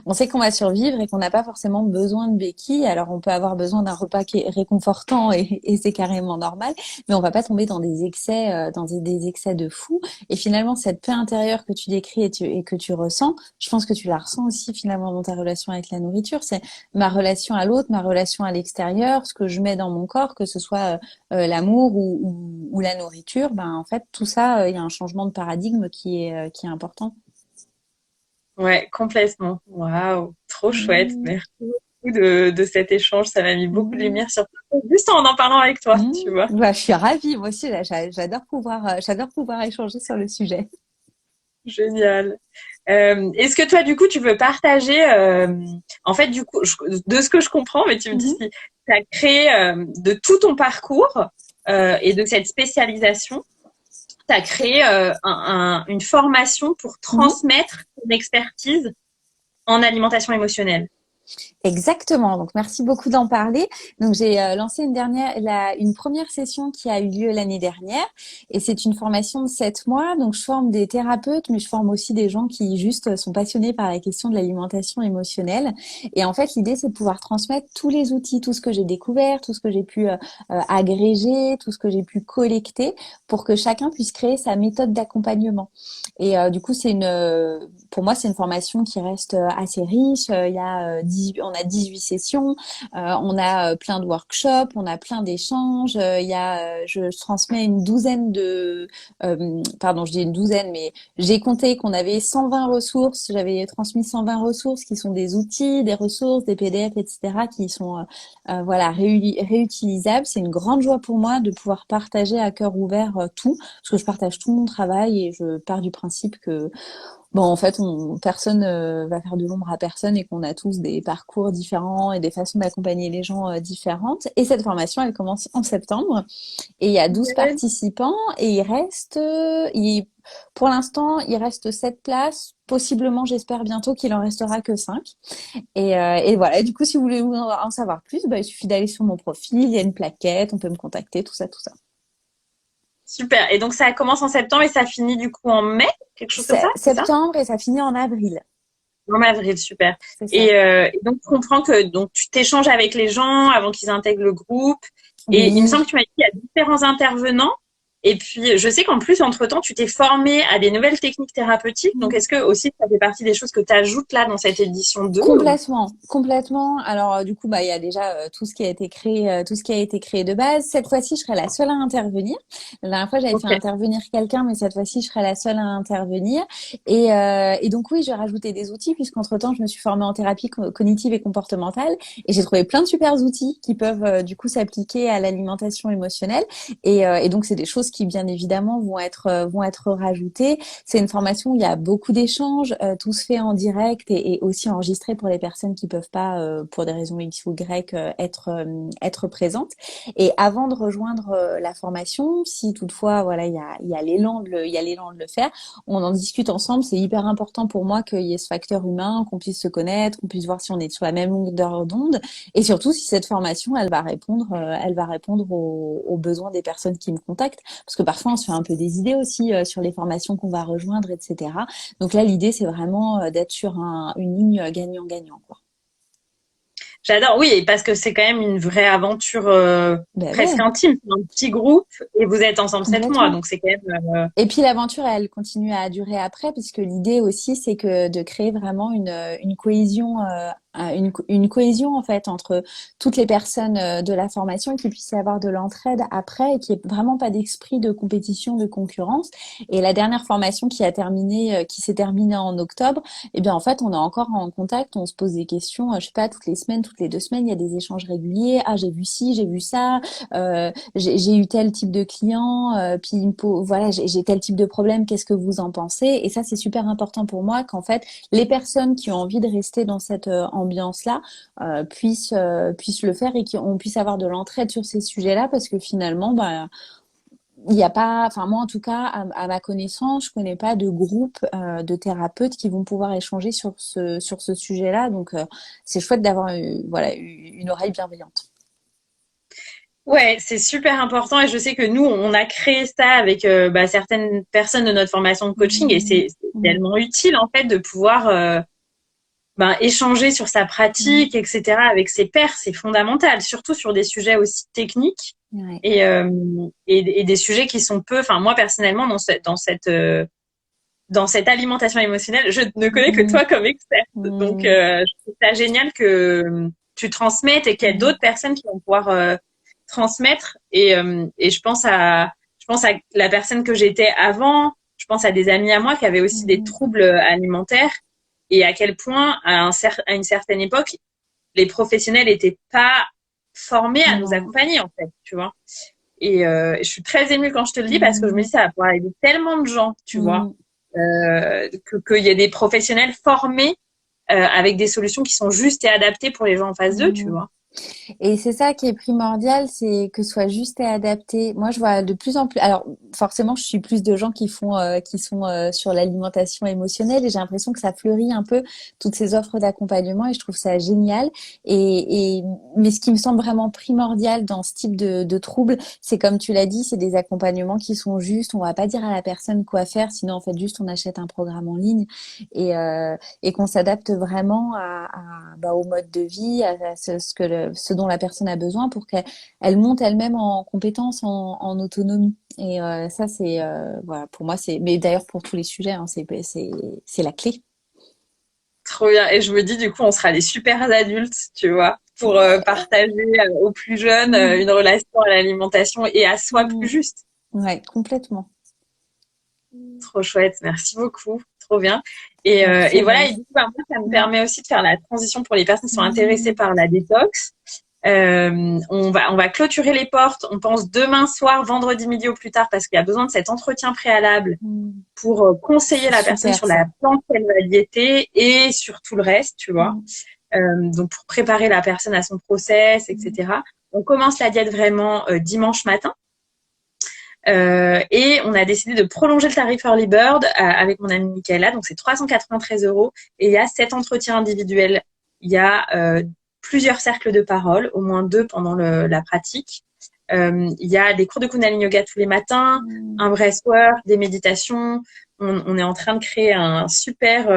On sait qu'on va survivre et qu'on n'a pas forcément besoin de béquilles. Alors, on peut avoir besoin d'un repas qui est réconfortant et c'est carrément normal, mais on va pas tomber dans des excès, des excès de fou. Et finalement, cette paix intérieure que tu décris et que tu ressens, je pense que tu la ressens aussi finalement dans ta relation avec la nourriture. C'est ma relation à l'autre, ma relation à l'extérieur, ce que je mets dans mon corps, que ce soit l'amour ou la nourriture. Ben, en fait, tout ça, il y a un changement de paradigme qui est important. Ouais, complètement. Waouh, trop chouette. Mmh. Merci beaucoup de cet échange. Ça m'a mis beaucoup de Mmh. lumière sur tout, juste en parlant avec toi, Mmh. tu vois. Bah, je suis ravie, moi aussi, là, j'adore pouvoir échanger sur le sujet. Génial. Est-ce que toi, du coup, tu veux partager, en fait, du coup, de ce que je comprends, mais tu me dis Mhm. si tu as créé de tout ton parcours et de cette spécialisation, tu as créé une formation pour Mhm. transmettre ton expertise en alimentation émotionnelle. Exactement. Donc, merci beaucoup d'en parler. Donc, j'ai lancé une première session qui a eu lieu l'année dernière, et c'est une formation de 7 mois. Donc, je forme des thérapeutes, mais je forme aussi des gens qui juste sont passionnés par la question de l'alimentation émotionnelle. Et en fait, l'idée, c'est de pouvoir transmettre tous les outils, tout ce que j'ai découvert, tout ce que j'ai pu agréger, tout ce que j'ai pu collecter, pour que chacun puisse créer sa méthode d'accompagnement. Et du coup, pour moi, c'est une formation qui reste assez riche. On a 18 sessions, on a plein de workshops, on a plein d'échanges. Je transmets une douzaine pardon, je dis une douzaine, mais j'ai compté qu'on avait 120 ressources. J'avais transmis 120 ressources qui sont des outils, des ressources, des PDF, etc., qui sont voilà réutilisables. C'est une grande joie pour moi de pouvoir partager à cœur ouvert tout, parce que je partage tout mon travail et je pars du principe que bon, en fait, personne va faire de l'ombre à personne et qu'on a tous des parcours différents et des façons d'accompagner les gens différentes. Et cette formation, elle commence en septembre et il y a 12 participants et pour l'instant, il reste 7 places. Possiblement, j'espère bientôt qu'il en restera que 5. Et voilà. Et du coup, si vous voulez en savoir plus, bah, il suffit d'aller sur mon profil. Il y a une plaquette, on peut me contacter, tout ça, tout ça. Super. Et donc, ça commence en septembre et ça finit du coup en mai, quelque chose comme ça, C'est c'est ça? septembre et ça finit en avril. En avril, super. C'est ça. Et donc, je comprends que donc tu t'échanges avec les gens avant qu'ils intègrent le groupe. Et il me semble Oui. que tu m'as dit qu'il y a différents intervenants. Et puis, je sais qu'en plus, entre-temps, tu t'es formé à des nouvelles techniques thérapeutiques. Donc, est-ce que aussi ça fait partie des choses que tu ajoutes là dans cette édition 2 ou... Complètement, complètement. Alors du coup, bah il y a déjà tout ce qui a été créé, tout ce qui a été créé de base. Cette fois-ci, je serai la seule à intervenir. La dernière fois, j'avais fait Ok. intervenir quelqu'un, mais cette fois-ci, je serai la seule à intervenir. Et donc oui, j'ai rajouté des outils puisqu'entre-temps, je me suis formée en thérapie cognitive et comportementale et j'ai trouvé plein de super outils qui peuvent du coup s'appliquer à l'alimentation émotionnelle. Et donc c'est des choses qui bien évidemment vont être rajoutées. C'est une formation où il y a beaucoup d'échanges, tout se fait en direct et aussi enregistré pour les personnes qui peuvent pas, pour des raisons X ou Y, être présentes. Et avant de rejoindre la formation, si toutefois, voilà, il y a il y a l'élan de le faire, on en discute ensemble. C'est hyper important pour moi qu'il y ait ce facteur humain, qu'on puisse se connaître, qu'on puisse voir si on est sur la même longueur d'onde, et surtout si cette formation, elle va répondre aux besoins des personnes qui me contactent, parce que parfois on se fait un peu des idées aussi sur les formations qu'on va rejoindre, etc. Donc là, l'idée, c'est vraiment d'être sur une ligne gagnant-gagnant, quoi. J'adore, oui, parce que c'est quand même une vraie aventure Ben presque ouais, intime. C'est un petit groupe et vous êtes ensemble 7 mois. complètement. Donc, c'est quand même... Et puis l'aventure, elle continue à durer après, puisque l'idée aussi, c'est que de créer vraiment une cohésion, une cohésion en fait entre toutes les personnes de la formation, et qu'il puisse y avoir de l'entraide après, et qu'il n'y ait vraiment pas d'esprit de compétition, de concurrence. Et la dernière formation qui s'est terminée en octobre, eh bien en fait, on est encore en contact, on se pose des questions, je sais pas, toutes les semaines, toutes les 2 semaines, il y a des échanges réguliers. Ah, j'ai vu ci, j'ai vu ça. J'ai eu tel type de client, puis voilà, j'ai tel type de problème, qu'est-ce que vous en pensez? Et ça, c'est super important pour moi qu'en fait, les personnes qui ont envie de rester dans cette ambiance-là puissent le faire et qu'on puisse avoir de l'entraide sur ces sujets-là, parce que finalement, bah, il n'y a pas, enfin moi en tout cas, à ma connaissance, je connais pas de groupe de thérapeutes qui vont pouvoir échanger sur ce sujet-là. Donc c'est chouette d'avoir voilà une oreille bienveillante. Ouais, c'est super important et je sais que nous, on a créé ça avec certaines personnes de notre formation de coaching et Mmh, c'est mmh, tellement utile en fait de pouvoir échanger sur sa pratique, etc. avec ses pairs, c'est fondamental, surtout sur des sujets aussi techniques Ouais. et des sujets qui sont enfin moi personnellement dans cette alimentation émotionnelle, je ne connais que toi comme experte. Donc je trouve ça génial que tu transmettes et qu'il y ait d'autres personnes qui vont pouvoir transmettre et je pense à la personne que j'étais avant, je pense à des amis à moi qui avaient aussi des troubles alimentaires et à quel point à une certaine époque les professionnels n'étaient pas formés à nous accompagner en fait, tu vois. Et je suis très émue quand je te le dis parce que je me dis ça va pouvoir aider tellement de gens, tu vois, qu'il y ait des professionnels formés avec des solutions qui sont justes et adaptées pour les gens en face d'eux, tu vois. Et c'est ça qui est primordial, c'est que ce soit juste et adapté. Moi, je vois de plus en plus. Alors, forcément, je suis plus de gens qui sont sur l'alimentation émotionnelle, et j'ai l'impression que ça fleurit un peu toutes ces offres d'accompagnement, et je trouve ça génial. Mais ce qui me semble vraiment primordial dans ce type de troubles, c'est comme tu l'as dit, c'est des accompagnements qui sont justes. On va pas dire à la personne quoi faire, sinon en fait juste on achète un programme en ligne et qu'on s'adapte vraiment au mode de vie, à ce dont la personne a besoin pour qu'elle monte elle-même en compétence, en autonomie. Et ça, c'est voilà, pour moi, c'est. Mais d'ailleurs pour tous les sujets, hein, c'est la clé. Trop bien. Et je me dis, du coup, on sera des super adultes, tu vois, pour partager aux plus jeunes une relation à l'alimentation et à soi plus juste. Ouais, complètement. Trop chouette. Merci beaucoup. Trop bien. Et voilà, et du coup, moi, ça me permet aussi de faire la transition pour les personnes qui sont intéressées par la détox. On va clôturer les portes. On pense demain soir, vendredi midi au plus tard, parce qu'il y a besoin de cet entretien préalable pour conseiller la personne sur la plante qu'elle va diéter et sur tout le reste, tu vois. Donc pour préparer la personne à son process, etc. On commence la diète vraiment dimanche matin. Et on a décidé de prolonger le tarif Early Bird avec mon amie Michaela. Donc c'est 393 € et il y a 7 entretiens individuels. Il y a plusieurs cercles de parole, au moins 2 pendant la pratique. Il y a des cours de Kundalini Yoga tous les matins, un breathwork, des méditations. On est en train de créer un super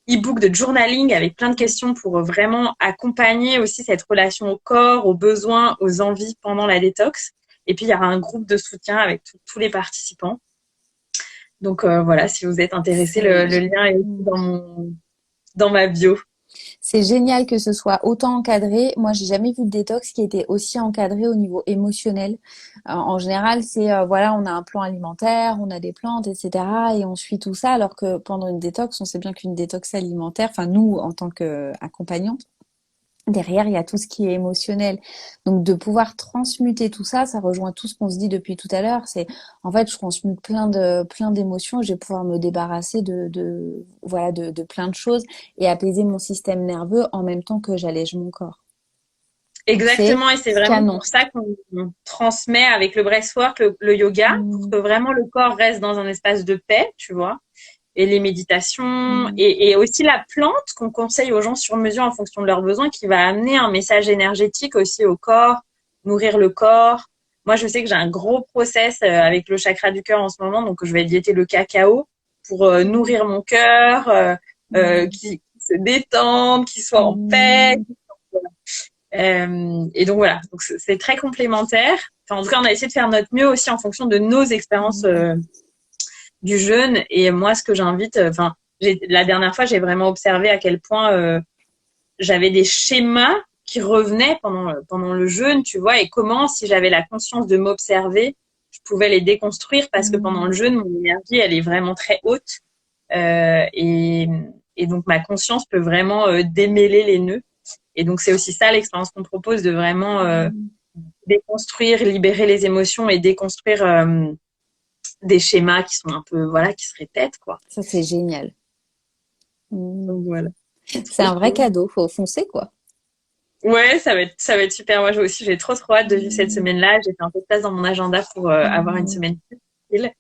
e-book de journaling avec plein de questions pour vraiment accompagner aussi cette relation au corps, aux besoins, aux envies pendant la détox. Et puis, il y aura un groupe de soutien avec tous les participants. Donc, voilà, si vous êtes intéressés, le lien est aussi dans ma bio. C'est génial que ce soit autant encadré. Moi, j'ai jamais vu de détox qui était aussi encadré au niveau émotionnel. En général, c'est voilà, on a un plan alimentaire, on a des plantes, etc. et on suit tout ça. Alors que pendant une détox, on sait bien qu'une détox alimentaire, enfin nous, en tant qu'accompagnante, derrière, il y a tout ce qui est émotionnel. Donc, de pouvoir transmuter tout ça, ça rejoint tout ce qu'on se dit depuis tout à l'heure. C'est, en fait, je transmute plein d'émotions. Je vais pouvoir me débarrasser de plein de choses et apaiser mon système nerveux en même temps que j'allège mon corps. Exactement. Et c'est vraiment canon. pour ça qu'on transmet avec le breathwork, le yoga, pour que vraiment le corps reste dans un espace de paix, tu vois. Et les méditations et aussi la plante qu'on conseille aux gens sur mesure en fonction de leurs besoins qui va amener un message énergétique aussi au corps, nourrir le corps. Moi, je sais que j'ai un gros process avec le chakra du cœur en ce moment, donc je vais diéter le cacao pour nourrir mon cœur, qui se détende, qui soit en paix. Et donc voilà, donc c'est très complémentaire. Enfin, en tout cas, on a essayé de faire notre mieux aussi en fonction de nos expériences du jeûne. Et moi, ce que j'invite, la dernière fois, j'ai vraiment observé à quel point j'avais des schémas qui revenaient pendant le jeûne, tu vois, et comment, si j'avais la conscience de m'observer, je pouvais les déconstruire parce que pendant le jeûne, mon énergie, elle est vraiment très haute. Et donc, ma conscience peut vraiment démêler les nœuds. Et donc, c'est aussi ça l'expérience qu'on propose, de vraiment déconstruire, libérer les émotions et déconstruire des schémas qui sont un peu, voilà, qui se répètent, quoi. Ça, c'est génial. Donc, voilà. C'est un vrai cadeau. Faut foncer, quoi. Ouais, ça va être super. Moi, j'ai trop hâte de vivre cette semaine-là. J'ai fait un peu de place dans mon agenda pour avoir une semaine tranquille.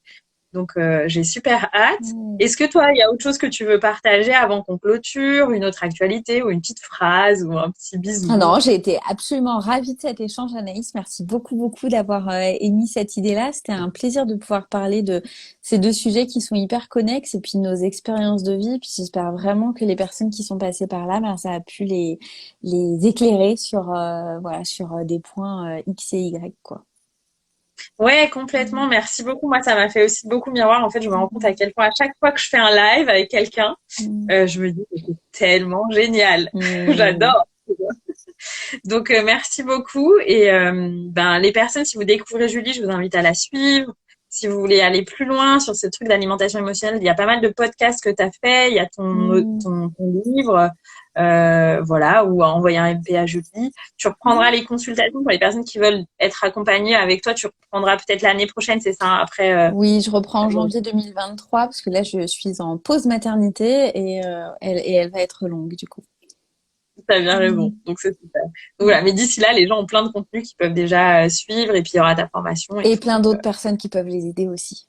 Donc, j'ai super hâte. Mm. Est-ce que toi, il y a autre chose que tu veux partager avant qu'on clôture, une autre actualité ou une petite phrase ou un petit Ah bisou? non, j'ai été absolument ravie de cet échange, Anaïs. Merci beaucoup, beaucoup d'avoir émis cette idée-là. C'était un plaisir de pouvoir parler de ces deux sujets qui sont hyper connexes et puis nos expériences de vie. Puis j'espère vraiment que les personnes qui sont passées par là, ben, ça a pu les éclairer sur, voilà, sur des points X et Y, quoi. Ouais, complètement. Mm. Merci beaucoup. Moi, ça m'a fait aussi beaucoup miroir. En fait, je me rends compte à Mm. quel point à chaque fois que je fais un live avec quelqu'un, Mm. je me dis que c'est tellement génial. Mm. J'adore. Donc, merci beaucoup. Et ben, les personnes, si vous découvrez Julie, je vous invite à la suivre. Si vous voulez aller plus loin sur ce truc d'alimentation émotionnelle, il y a pas mal de podcasts que tu as fait. Il y a Mm. ton livre, voilà, ou à envoyer un MP à Julie. Tu reprendras les consultations pour les personnes qui veulent être accompagnées avec toi. Tu reprendras peut-être l'année prochaine, c'est ça, après. Oui, je reprends en janvier 2023 parce que là, je suis en pause maternité et elle va être longue du coup. T'as bien raison. Mm. Donc, c'est super. Donc, voilà. Mais d'ici là, les gens ont plein de contenus qu'ils peuvent déjà suivre et puis il y aura ta formation et Et tout. plein Donc, d'autres personnes qui peuvent les aider aussi.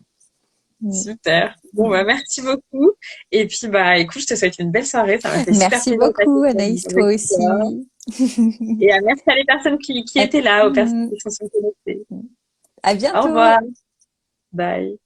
Mm. super. Bon, bah, Mm. merci beaucoup. Et puis, bah, écoute, je te souhaite une belle soirée. Ça m'a fait super Merci plaisir de passer beaucoup, ce moment Anaïs, avec toi toi. aussi. Et merci à les personnes qui À, étaient là, aux personnes mm. qui se sont connectées. À Au bientôt. revoir. Bye.